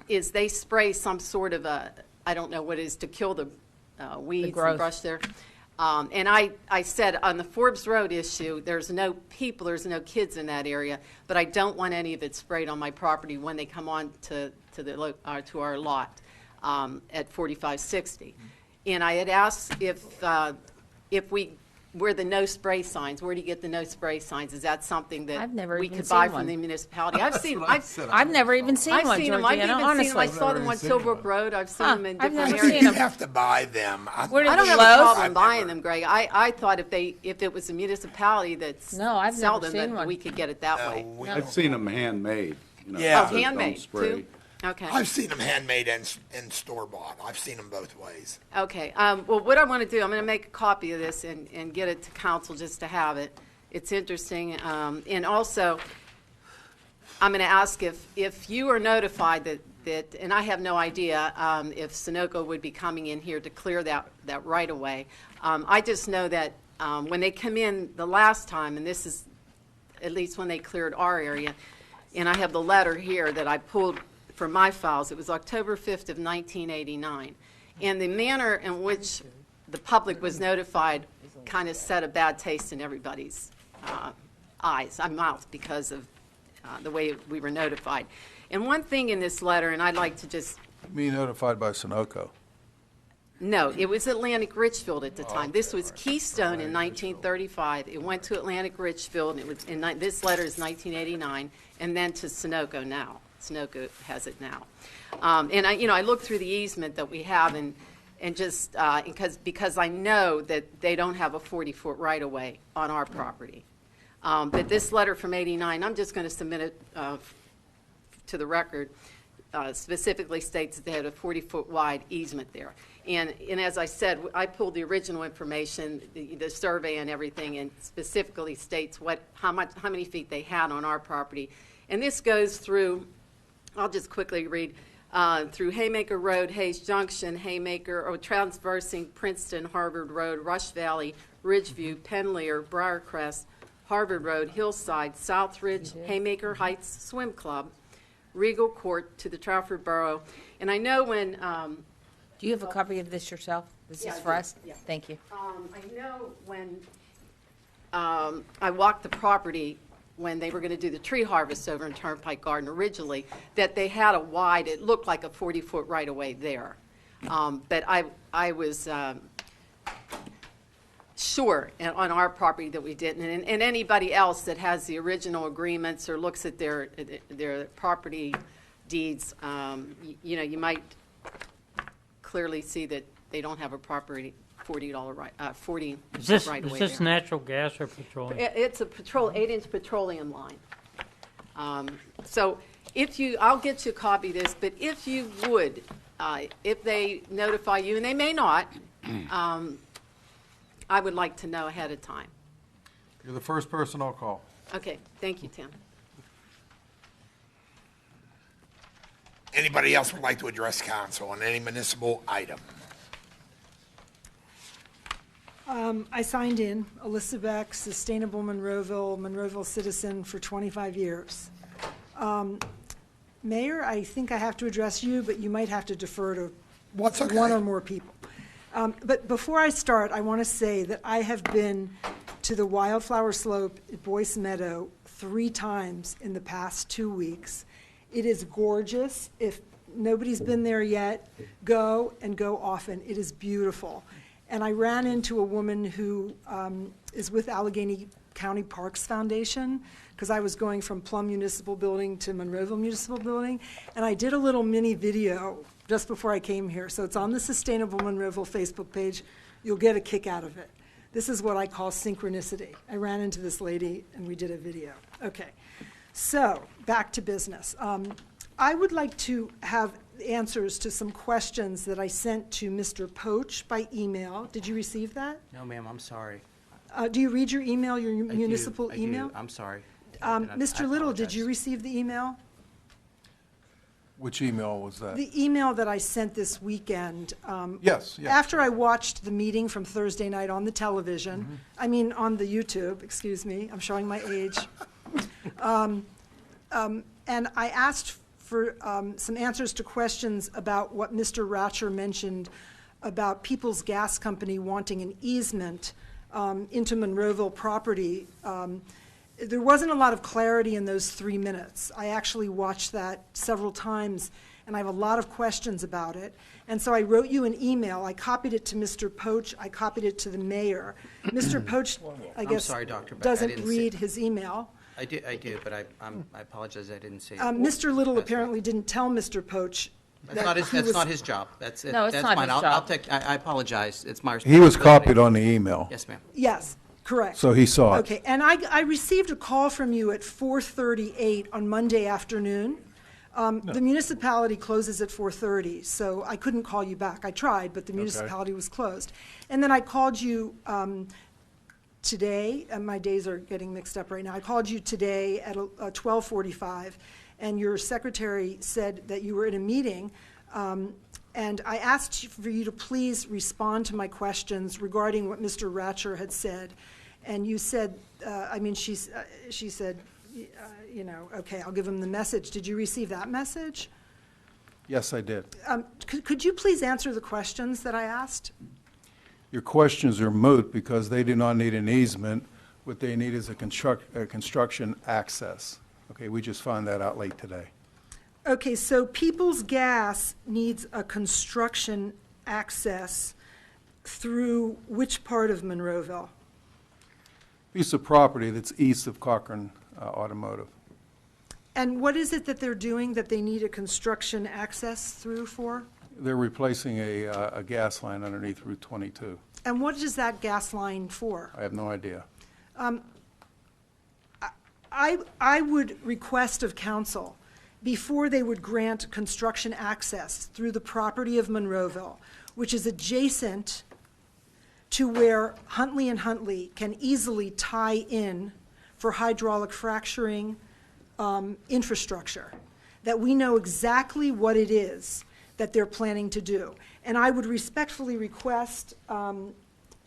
is they spray some sort of I don't know what it is, to kill the weeds and brush there. And I said on the Forbes Road issue, there's no people, there's no kids in that area, but I don't want any of it sprayed on my property when they come on to our lot at 4560. And I had asked if we where the no spray signs, where do you get the no spray signs? Is that something that I've never we even could buy seen from one. the municipality? I've seen, I've never even seen I've one, seen them. I've Georgiana, even seen them. I honestly. saw them on Tilbrook Road. I've seen them in I've different never I think seen you areas. them. have to buy them. Where did I don't the have a Lowe's? problem buying them, Greg. I thought if it was a municipality that's No, I've sell never them, seen that one. we could get it that way. I've seen them handmade. Yeah. Oh, so don't handmade, spray. too? Okay. I've seen them handmade and store-bought. I've seen them both ways. Okay, well, what I want to do, I'm going to make a copy of this and get it to council just to have it. It's interesting, and also, I'm going to ask if you are notified that, and I have no idea if Sunoco would be coming in here to clear that right away. I just know that when they come in the last time, and this is at least when they cleared our area, and I have the letter here that I pulled from my files, it was October 5th of 1989. And the manner in which the public was notified kind of set a bad taste in everybody's mouth because of the way we were notified. And one thing in this letter, and I'd like to just... Me notified by Sunoco. No, it was Atlantic Richfield at the time. This was Keystone in 1935. It went to Atlantic Richfield, and it was this letter is 1989, and then to Sunoco now. Sunoco has it now. And I looked through the easement that we have, and just because I know that they don't have a 40-foot right-of-way on our property. But this letter from 89, I'm just going to submit it to the record, specifically states that they had a 40-foot wide easement there. And as I said, I pulled the original information, the survey and everything, and specifically states how many feet they had on our property. And this goes through, I'll just quickly read, through Haymaker Road, Hayes Junction, Haymaker, or transversing Princeton, Harvard Road, Rush Valley, Ridgeview, Penlear, Briarcrest, Harvard Road, Hillside, Southridge, Haymaker Heights Swim Club, Regal Court to the Trafford Borough. And I know when... Do you have a copy of this yourself? This is for us? Yeah. Thank you. I know when I walked the property when they were going to do the tree harvest over in Turnpike Garden originally, that they had a wide, it looked like a 40-foot right-of-way there. But I was sure on our property that we didn't. And anybody else that has the original agreements or looks at their property deeds, you might clearly see that they don't have a property $40 40 Is this right away there. natural gas or petroleum? It's a 8-inch petroleum line. So I'll get you a copy of this, but if you would, if they notify you, and they may not, I would like to know ahead of time. You're the first person I'll call. Okay, thank you, Tim. Anybody else would like to address council on any municipal item? I signed in, Alyssa Beck, Sustainable Monroeville citizen for 25 years. Mayor, I think I have to address you, but you might have to defer to one or more people. But before I start, I want to say that I have been to the Wildflower Slope at Boyce Meadow 3 times in the past 2 weeks. It is gorgeous. If nobody's been there yet, go and go often. It is beautiful. And I ran into a woman who is with Allegheny County Parks Foundation, because I was going from Plum Municipal Building to Monroeville Municipal Building, and I did a little mini video just before I came here. So it's on the Sustainable Monroeville Facebook page. You'll get a kick out of it. This is what I call synchronicity. I ran into this lady, and we did a video. Okay, so back to business. I would like to have answers to some questions that I sent to Mr. Poach by email. Did you receive that? No, ma'am, I'm sorry. Do you read your email, your I municipal do. email? I'm sorry. Mr. Little, did you receive the email? Which email was that? The email that I sent this weekend. Yes. After I watched the meeting from Thursday night on the television, I mean on the YouTube, excuse me, I'm showing my age. And I asked for some answers to questions about what Mr. Ratcher mentioned about People's Gas Company wanting an easement into Monroeville property. There wasn't a lot of clarity in those 3 minutes. I actually watched that several times, and I have a lot of questions about it. And so I wrote you an email. I copied it to Mr. Poach. I copied it to the mayor. Mr. Poach, I I'm guess, sorry, Dr. Beck, I doesn't didn't see read it. his email. I do, but I apologize, I didn't see it. Mr. Little apparently didn't tell Mr. Poach That's not his, he that's was- not his job. That's it. No, it's That's not fine. his I'll job. take, I apologize. It's my He responsibility. was copied on the email. Yes, ma'am. Yes, correct. So he saw it. Okay, and I received a call from you at 4:38 on Monday afternoon. The municipality closes at 4:30, so I couldn't call you back. I tried, but the municipality was closed. And then I called you today, and my days are getting mixed up right now. I called you today at 12:45, and your secretary said that you were in a meeting, and I asked for you to please respond to my questions regarding what Mr. Ratcher had said. And you said, she said, okay, I'll give him the message. Did you receive that message? Yes, I did. Could you please answer the questions that I asked? Your questions are moot because they do not need an easement. What they need is a construction access. Okay, we just found that out late today. Okay, so People's Gas needs a construction access through which part of Monroeville? Piece of property that's east of Cochran Automotive. And what is it that they're doing that they need a construction access through for? They're replacing a gas line underneath Route 22. And what is that gas line for? I have no idea. I would request of council, before they would grant construction access through the property of Monroeville, which is adjacent to where Huntley and Huntley can easily tie in for hydraulic fracturing infrastructure, that we know exactly what it is that they're planning to do. And I would respectfully request from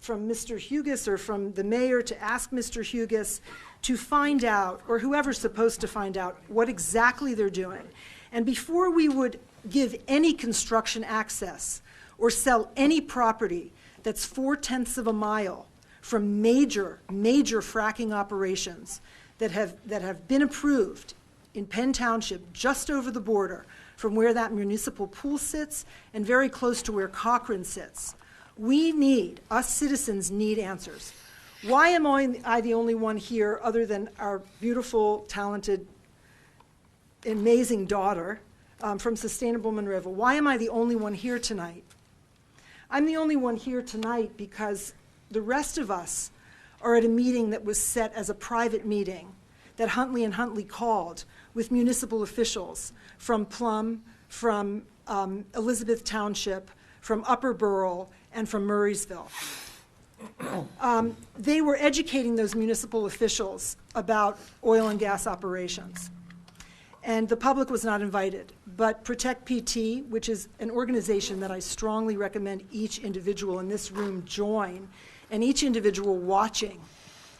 Mr. Hugus or from the mayor to ask Mr. Hugus to find out, or whoever's supposed to find out, what exactly they're doing. And before we would give any construction access or sell any property that's 4/10 of a mile from major fracking operations that have been approved in Penn Township, just over the border from where that municipal pool sits and very close to where Cochran sits. Us citizens need answers. Why am I the only one here, other than our beautiful, talented, amazing daughter from Sustainable Monroeville? Why am I the only one here tonight? I'm the only one here tonight because the rest of us are at a meeting that was set as a private meeting that Huntley and Huntley called with municipal officials from Plum, from Elizabeth Township, from Upper Borough, and from Murraysville. They were educating those municipal officials about oil and gas operations. And the public was not invited. But Protect PT, which is an organization that I strongly recommend each individual in this room join, and each individual watching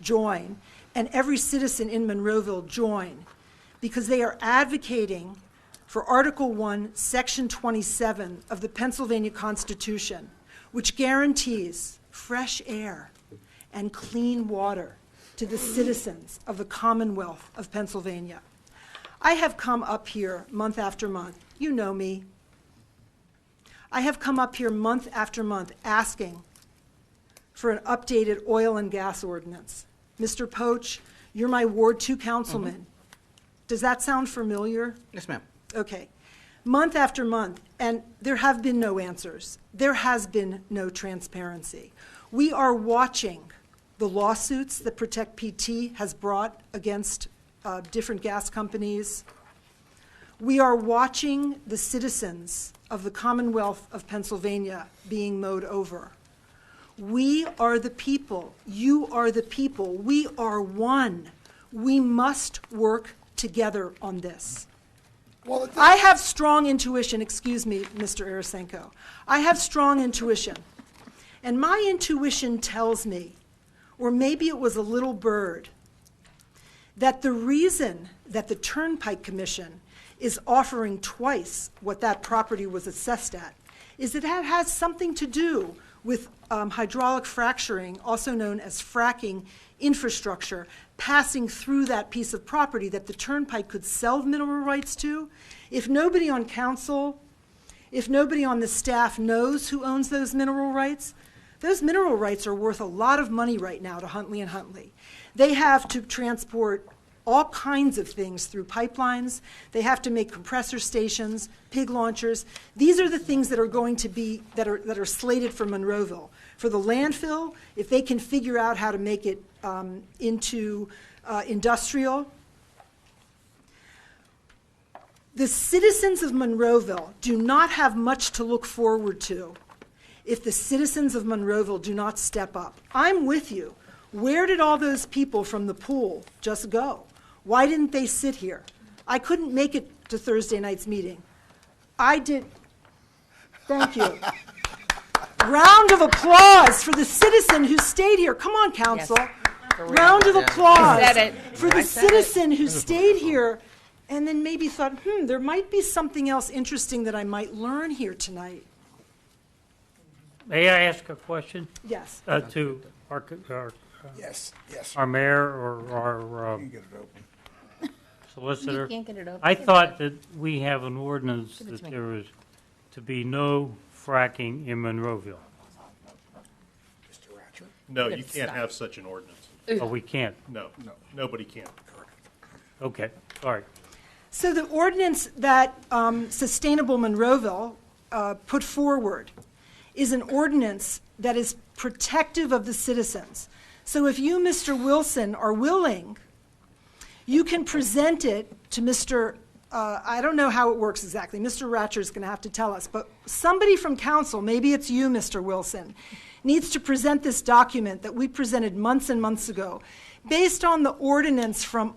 join, and every citizen in Monroeville join, because they are advocating for Article 1, Section 27 of the Pennsylvania Constitution, which guarantees fresh air and clean water to the citizens of the Commonwealth of Pennsylvania. I have come up here month after month. You know me. I have come up here month after month asking for an updated oil and gas ordinance. Mr. Poach, you're my Ward 2 councilman. Does that sound familiar? Yes, ma'am. Okay. Month after month, and there have been no answers. There has been no transparency. We are watching the lawsuits that Protect PT has brought against different gas companies. We are watching the citizens of the Commonwealth of Pennsylvania being mowed over. We are the people. You are the people. We are one. We must work together on this. Well, I have strong intuition, excuse me, Mr. Arasenko. I have strong intuition. And my intuition tells me, or maybe it was a little bird, that the reason that the Turnpike Commission is offering twice what that property was assessed at is that it has something to do with hydraulic fracturing, also known as fracking infrastructure, passing through that piece of property that the Turnpike could sell mineral rights to. If nobody on council, if nobody on the staff knows who owns those mineral rights are worth a lot of money right now to Huntley and Huntley. They have to transport all kinds of things through pipelines. They have to make compressor stations, pig launchers. These are the things that are going to be, that are slated for Monroeville. For the landfill, if they can figure out how to make it into industrial. The citizens of Monroeville do not have much to look forward to if the citizens of Monroeville do not step up. I'm with you. Where did all those people from the pool just go? Why didn't they sit here? I couldn't make it to Thursday night's meeting. I did. Thank you. Round of applause for the citizen who stayed here. Come on, council. Yes. Round of applause I said it. for the I said it. citizen who stayed here and then maybe thought, there might be something else interesting that I might learn here tonight. May I ask a question? Yes. To our Yes. our mayor or our solicitor? You can't get it open. I thought that we have an ordinance that there is to be no fracking in Monroeville. No, you can't have such an ordinance. Oh, we can't? No, nobody can. Okay, sorry. So the ordinance that Sustainable Monroeville put forward is an ordinance that is protective of the citizens. So if you, Mr. Wilson, are willing, you can present it to Mr. I don't know how it works exactly. Mr. Ratcher is going to have to tell us. But somebody from council, maybe it's you, Mr. Wilson, needs to present this document that we presented months and months ago, based on the ordinance from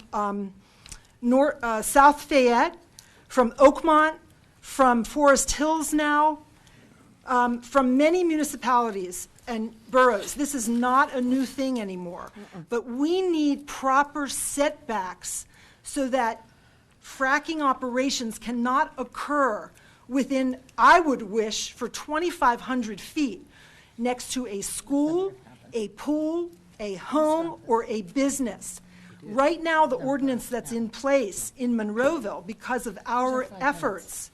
South Fayette, from Oakmont, from Forest Hills now, from many municipalities and boroughs. This is not a new thing anymore. But we need proper setbacks so that fracking operations cannot occur within, I would wish, for 2,500 feet next to a school, a pool, a home, or a business. Right now, the ordinance that's in place in Monroeville, because of our efforts,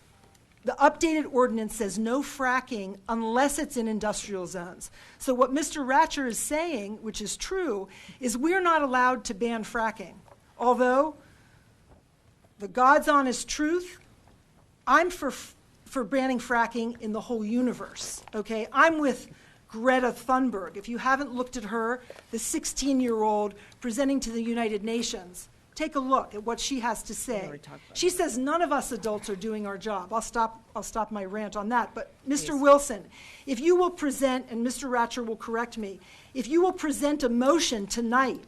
the updated ordinance says no fracking unless it's in industrial zones. So what Mr. Ratcher is saying, which is true, is we're not allowed to ban fracking. Although, the God's honest truth, I'm for banning fracking in the whole universe, okay? I'm with Greta Thunberg. If you haven't looked at her, the 16-year-old presenting to the United Nations, take a look at what she has to say. She says none of us adults are doing our job. I'll stop my rant on that. But Mr. Wilson, if you will present, and Mr. Ratcher will correct me, if you will present a motion tonight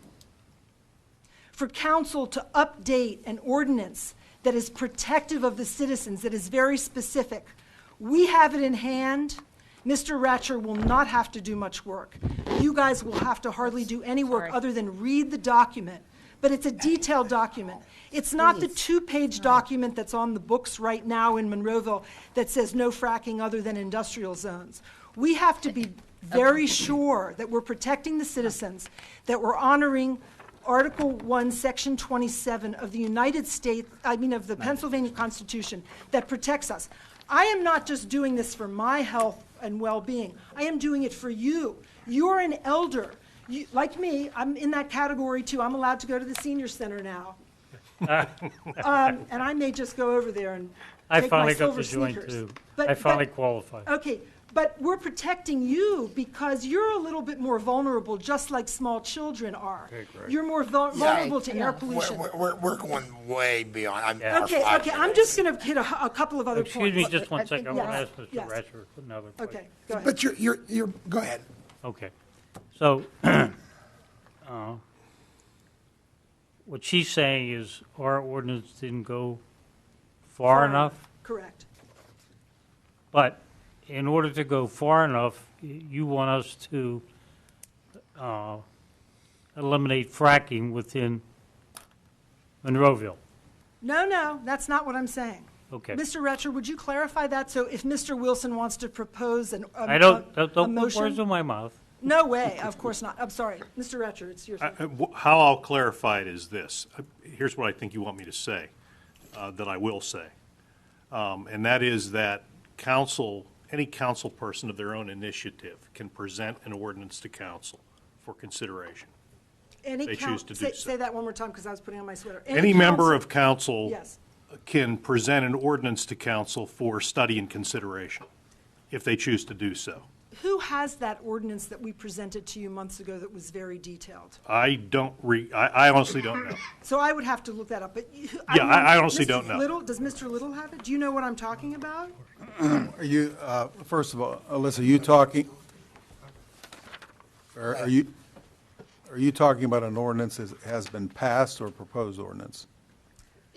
for council to update an ordinance that is protective of the citizens, that is very specific, we have it in hand. Mr. Ratcher will not have to do much work. You guys will have to hardly do any work other than read the document. But it's a detailed document. It's not the two-page document that's on the books right now in Monroeville that says no fracking other than industrial zones. We have to be very sure that we're protecting the citizens, that we're honoring Article 1, Section 27 of the of the Pennsylvania Constitution that protects us. I am not just doing this for my health and well-being. I am doing it for you. You're an elder. You, like me, I'm in that category too. I'm allowed to go to the senior center now. And I may just go over there and I take finally my got silver to join sneakers. too. But- I finally but- qualified. Okay, but we're protecting you because you're a little bit more vulnerable, just like small children are. Okay, great. You're more vulnerable to air pollution. We're going way beyond. Okay, I'm just going to hit a couple of other points. Excuse me just one second. I want to Yes, ask Mr. yes. Ratcher another question. Okay, go ahead. But you're go ahead. Okay. So, what she's saying is our ordinance didn't go far enough, Correct. but in order to go far enough, you want us to eliminate fracking within Monroeville. No, that's not what I'm saying. Okay. Mr. Retcher, would you clarify that? So if Mr. Wilson wants to propose a Don't a put motion? words in my mouth. No way, of course not. I'm sorry. Mr. Retcher, it's your turn. How I'll clarify it is this. Here's what I think you want me to say, that I will say. And that is that any council person of their own initiative can present an ordinance to council for consideration. They choose to do so. Say that one more time because I was putting on my sweater. Any member of council Yes. can present an ordinance to council for study and consideration, if they choose to do so. Who has that ordinance that we presented to you months ago that was very detailed? I honestly don't know. So I would have to look that up, but. I honestly don't know. Does Mr. Little have it? Do you know what I'm talking about? Are you, first of all, Alyssa, you talking, are you talking about an ordinance that has been passed or proposed ordinance?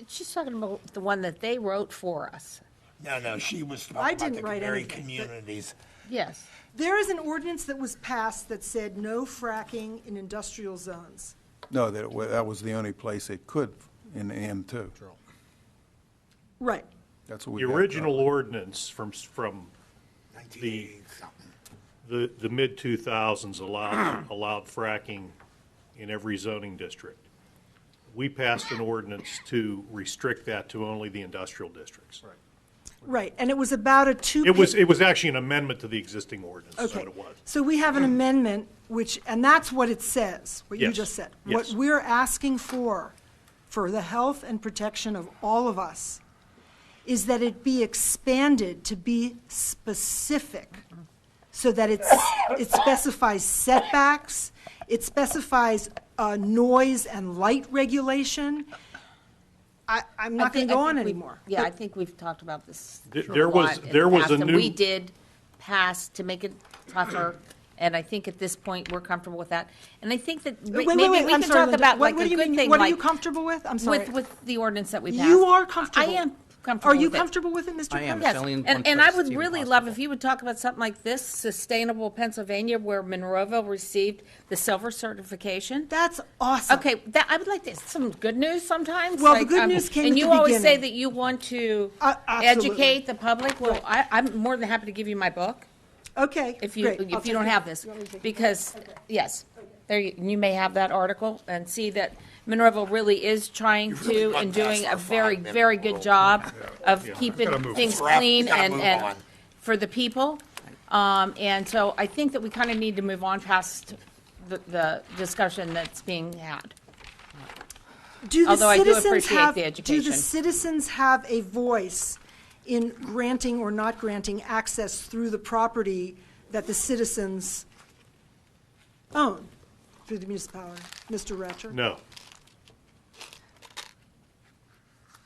She's talking about the one that they wrote for us. No, she was I talking didn't about the write very anything, but- communities. Yes. There is an ordinance that was passed that said no fracking in industrial zones. No, that was the only place it could in M2. Right. That's what we The got. original ordinance from the mid-2000s allowed fracking in every zoning district. We passed an ordinance to restrict that to only the industrial districts. Right, and it was about a two. It was actually an amendment to the existing ordinance, is Okay. what it was. So we have an amendment, and that's what it says, what you Yes. just said. Yes. What we're asking for the health and protection of all of us, is that it be expanded to be specific, so that it specifies setbacks, it specifies noise and light regulation. I'm not going to go on anymore. Yeah, I think we've talked about this. There was a new. We did pass to make it tougher, and I think at this point, we're comfortable with that. And I think that maybe we I'm can sorry, talk Linda. about What like do a you good mean? thing, What are like. you comfortable with? I'm sorry. With the ordinance that we passed. You are comfortable. I am comfortable Are you with it. comfortable with it, Mr. I am. Price? It's only in And, one and I place would it's even really love if you would talk about something like this, Sustainable Pennsylvania, where Monroeville received the silver certification. That's awesome. Okay, I would like some good news sometimes. Well, the good news came and at you the always say beginning. that you want to Absolutely. educate the public. Well, I'm more than happy to give you my book Okay, if you great. I'll if you take don't it. have this, You want me to take it? because yes, there you may have that article and see that Monroeville really is trying to and doing a very good job of keeping things clean and for the people. And so I think that we kind of need to move on past the discussion that's being had. Although I do appreciate the education. Do the citizens have a voice in granting or not granting access through the property that the citizens own through the municipality? Mr. Ratcher? No.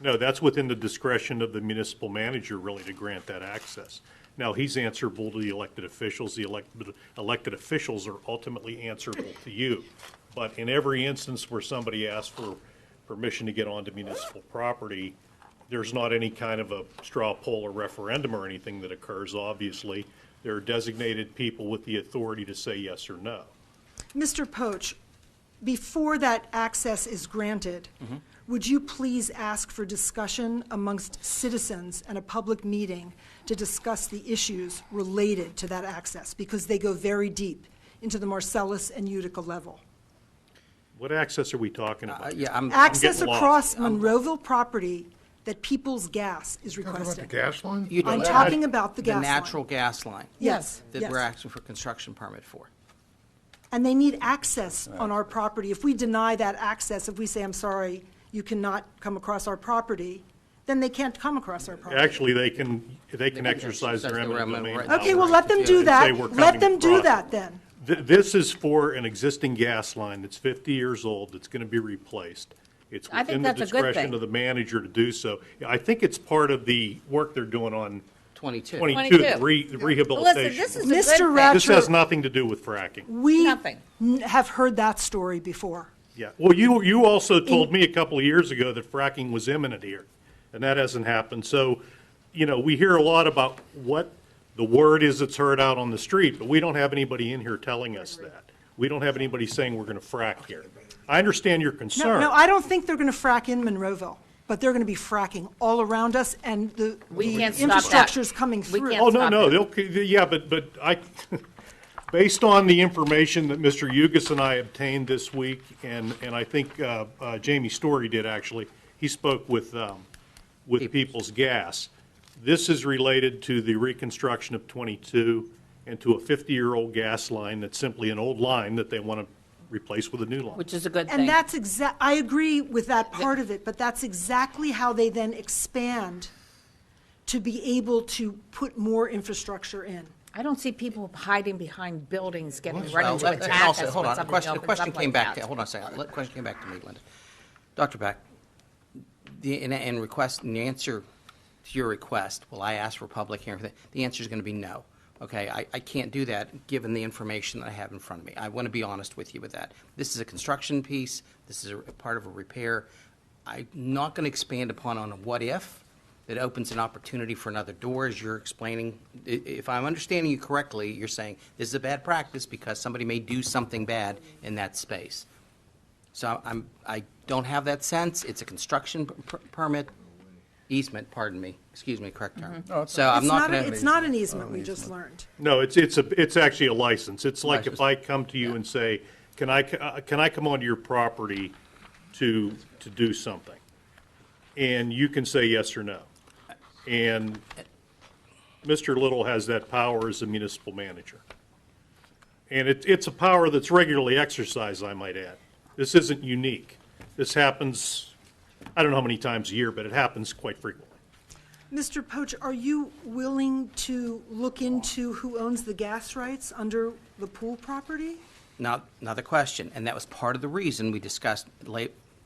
No, that's within the discretion of the municipal manager, really, to grant that access. Now, he's answerable to the elected officials. The elected officials are ultimately answerable to you. But in every instance where somebody asks for permission to get onto municipal property, there's not any kind of a straw poll or referendum or anything that occurs, obviously. There are designated people with the authority to say yes or no. Mr. Poach, before that access is granted, would you please ask for discussion amongst citizens and a public meeting to discuss the issues related to that access? Because they go very deep into the Marcellus and Utica level. What access are we talking about? Access getting lost. across Monroeville property that People's Gas is Talking requesting. about the gas line? I'm talking about the gas The line. natural gas line. Yes, That yes. we're asking for construction permit for. And they need access on our property. If we deny that access, if we say, I'm sorry, you cannot come across our property, then they can't come across our property. Actually, they can exercise their eminent domain. Okay, well, let them do and that. say we're Let coming them do across. that then. This is for an existing gas line that's 50 years old, that's going to be replaced. It's I think within the that's a good discretion thing. of the manager to do so. I think it's part of the work they're doing on 22. 22, the rehabilitation. Listen, this is a good Mr. thing. Ratcher, This has nothing to do with fracking. we Nothing. have heard that story before. Yeah, well, you also told me a couple of years ago that fracking was imminent here, and that hasn't happened. So, we hear a lot about what the word is that's heard out on the street, but we don't have anybody in here telling us that. We don't have anybody saying we're going to frack here. I understand your concern. No, I don't think they're going to frack in Monroeville. but they're going to be fracking all around us, and the can't stop that. infrastructure's coming We through. can't Oh, no, stop no, that. yeah, but I, based on the information that Mr. Yugas and I obtained this week, and I think Jamie Story did actually, he spoke with People's Gas. This is related to the reconstruction of 22 and to a 50-year-old gas line that's simply an old line that they want to replace with a new line. Which is a good thing. And that's I agree with that part of it, but that's exactly how they then expand to be able to put more infrastructure in. I don't see people hiding behind buildings, getting ready Well, to attack us hold when on, something the opens question up came like back, that. hold on a second, the question came back to me, Linda. Dr. Beck, in answer to your request, will I ask for public hearing? The answer is going to be no. Okay, I can't do that, given the information that I have in front of me. I want to be honest with you with that. This is a construction piece. This is a part of a repair. I'm not going to expand upon on a what if that opens an opportunity for another door, as you're explaining. If I'm understanding you correctly, you're saying this is a bad practice because somebody may do something bad in that space. So I don't have that sense. It's a construction permit. Easement, pardon me, excuse me, correct term. So I'm not going to. It's not an easement, we just learned. No, it's actually a license. It's like if I come to you and say, can I come onto your property to do something? And you can say yes or no. And Mr. Little has that power as a municipal manager. And it's a power that's regularly exercised, I might add. This isn't unique. This happens, I don't know how many times a year, but it happens quite frequently. Mr. Poach, are you willing to look into who owns the gas rights under the pool property? Now, another question, and that was part of the reason we discussed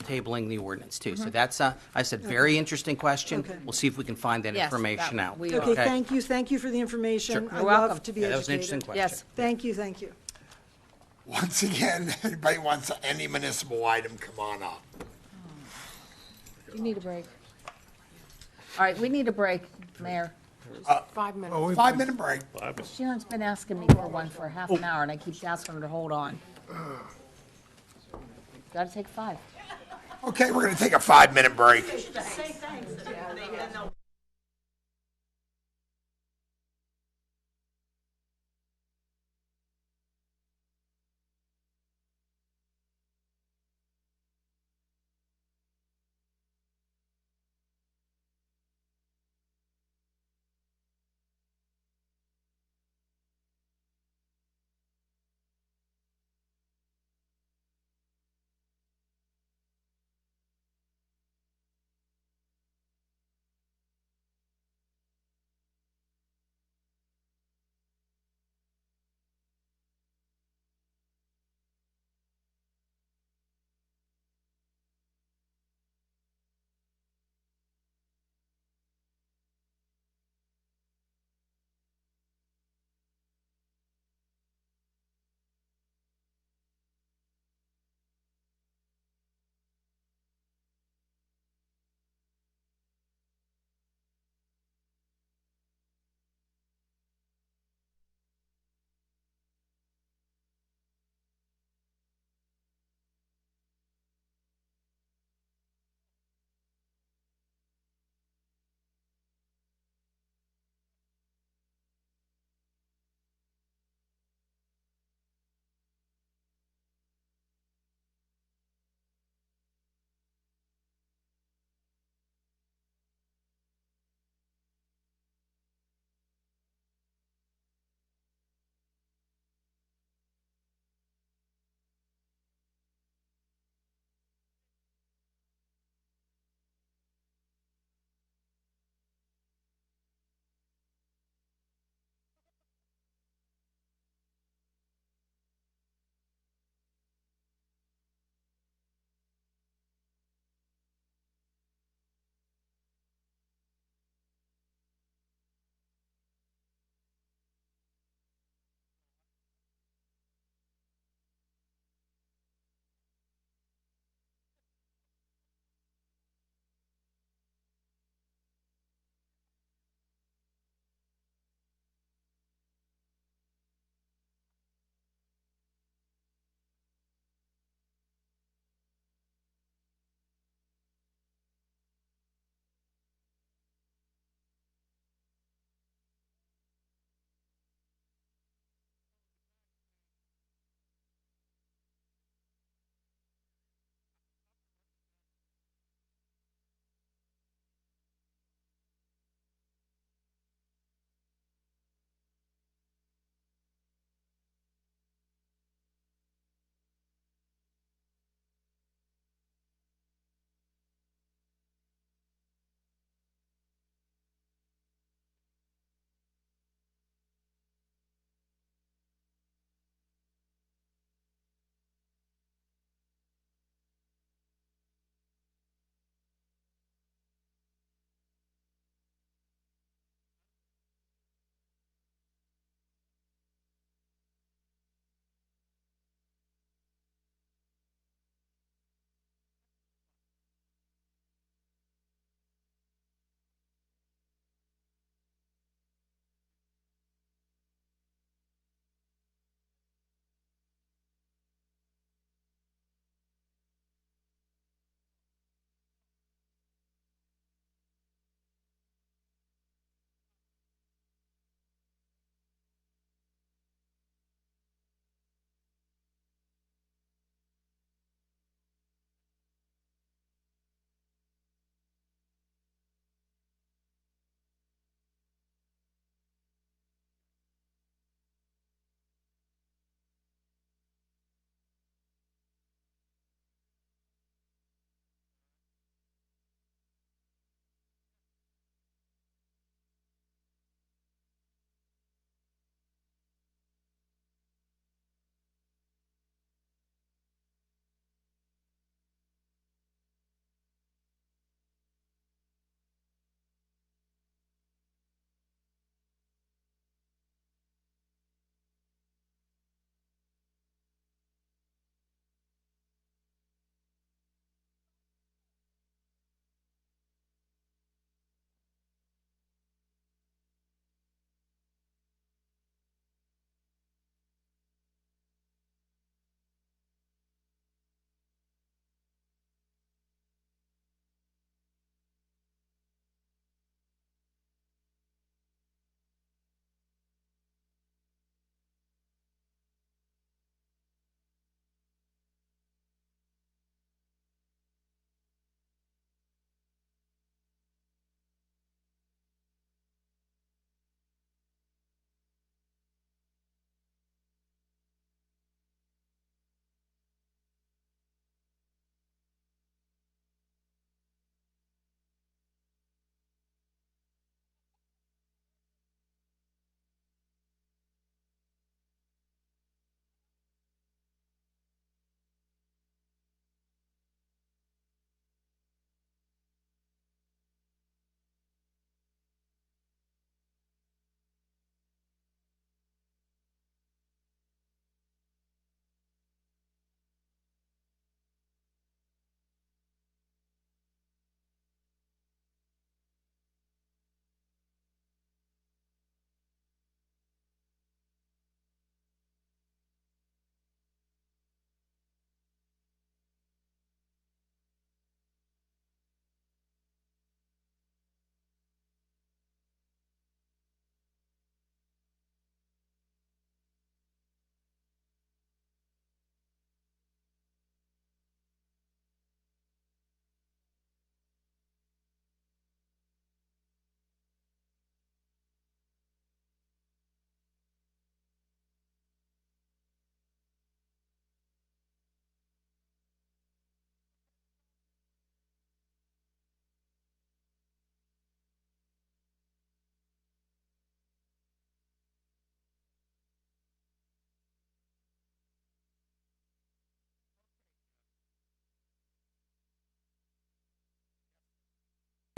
tabling the ordinance too. So that's I said, very interesting question. Okay. We'll see if we can find that Yes, information that out. we Okay, are. thank you for the information. Sure. I You're love welcome. to be Yeah, educated. that was an interesting question. Yes. Thank you. Once again, anybody wants any municipal item, come on up. You need a break. All right, we need a break, Mayor. 5 minutes. 5-minute break. Sharon's been asking me for one for half an hour, and I keep asking her to hold on. Got to take 5. Okay, we're going to take a 5-minute break.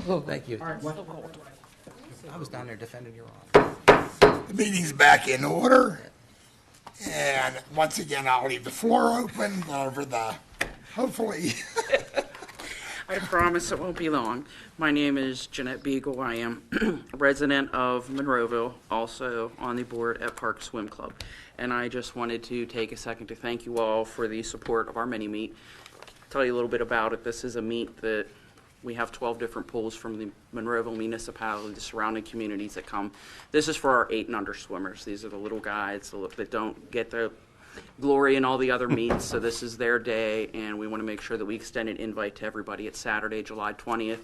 Oh, thank you. I was down there defending your honor. The meeting's back in order. And once again, I'll leave the floor open over the, hopefully. I promise it won't be long. My name is Jeanette Beagle. I am a resident of Monroeville, also on the board at Park Swim Club. And I just wanted to take a second to thank you all for the support of our mini-meet. Tell you a little bit about it. This is a meet that we have 12 different pools from the Monroeville Municipality, the surrounding communities that come. This is for our 8 and under swimmers. These are the little guys that don't get the glory in all the other meets, so this is their day, and we want to make sure that we extend an invite to everybody. It's Saturday, July 20th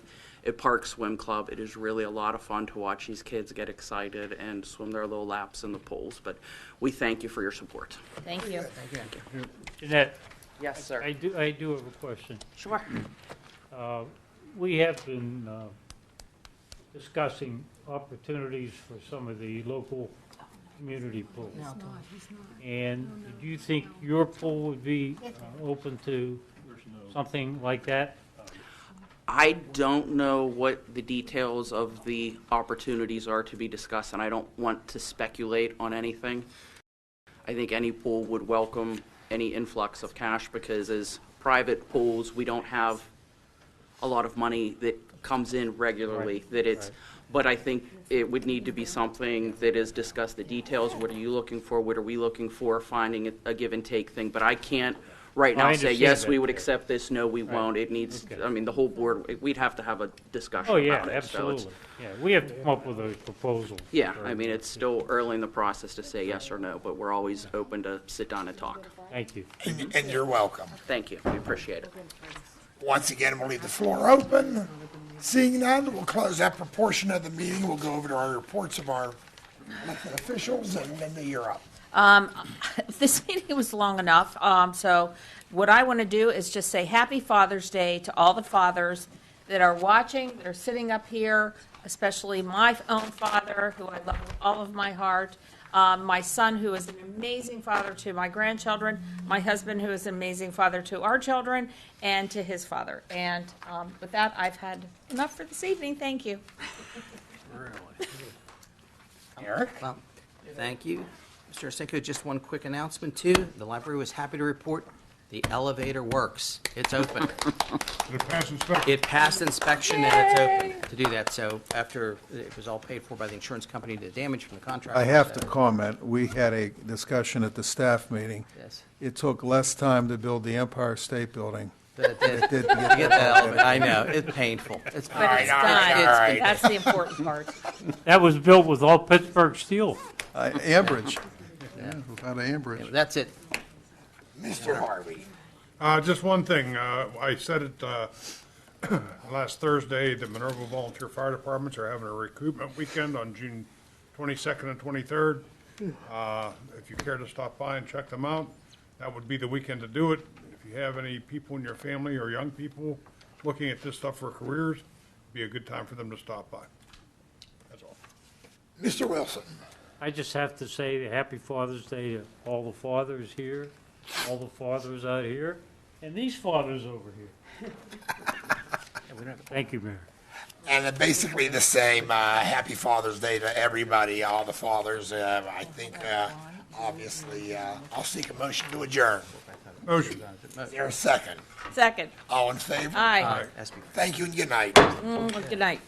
at Park Swim Club. It is really a lot of fun to watch these kids get excited and swim their little laps in the pools, but we thank you for your support. Thank you. Thank you. Jeanette? Yes, sir. I do have a question. Sure. We have been discussing opportunities for some of the local community pools. And do you think your pool would be open to something like that? I don't know what the details of the opportunities are to be discussed, and I don't want to speculate on anything. I think any pool would welcome any influx of cash because as private pools, we don't have a lot of money that comes in regularly. But I think it would need to be something that is discussed, the details. What are you looking for? What are we looking for? Finding a give and take thing. But I can't right now say, yes, we would accept this, no, we won't. It needs, I mean, the whole board, we'd have to have a discussion Oh, yeah, about it. absolutely. So Yeah, we have to come up with a proposal. yeah, I mean, it's still early in the process to say yes or no, but we're always open to sit down and talk. Thank you. And you're welcome. Thank you. We appreciate it. Once again, we'll leave the floor open. Seeing none, we'll close that proportion of the meeting. We'll go over to our reports of our elected officials, and then you're up. This meeting was long enough, so what I want to do is just say Happy Father's Day to all the fathers that are watching, that are sitting up here, especially my own father, who I love with all of my heart, my son, who is an amazing father to my grandchildren, my husband, who is an amazing father to our children, and to his father. And with that, I've had enough for this evening. Thank you. Eric? Well, thank you. Mr. Arsenko, just one quick announcement, too. The library was happy to report the elevator works. It's open. It passed inspection and it's open to do that. So after it was all paid for by the insurance company, the damage from the contract. I have to comment, we had a discussion at the staff meeting. Yes. It took less time to build the Empire State Building. But it did. It did To get the elevator. I know, it's painful. It's But it's done. That's the important part. That was built with all Pittsburgh steel. Ambridge. Yeah, without Ambridge. That's it. Mr. Harvey. Just one thing, I said it last Thursday, the Monroeville Volunteer Fire Departments are having a recruitment weekend on June 22nd and 23rd. If you care to stop by and check them out, that would be the weekend to do it. If you have any people in your family or young people looking at this stuff for careers, it'd be a good time for them to stop by. That's all. Mr. Wilson. I just have to say Happy Father's Day to all the fathers here, all the fathers out here, and these fathers over here. Thank you, Mayor. And basically the same, Happy Father's Day to everybody, all the fathers. I think, obviously, I'll seek a motion to adjourn. Motion. Is there a second? Second. All in favor? Aye. Thank you and good night. Good night.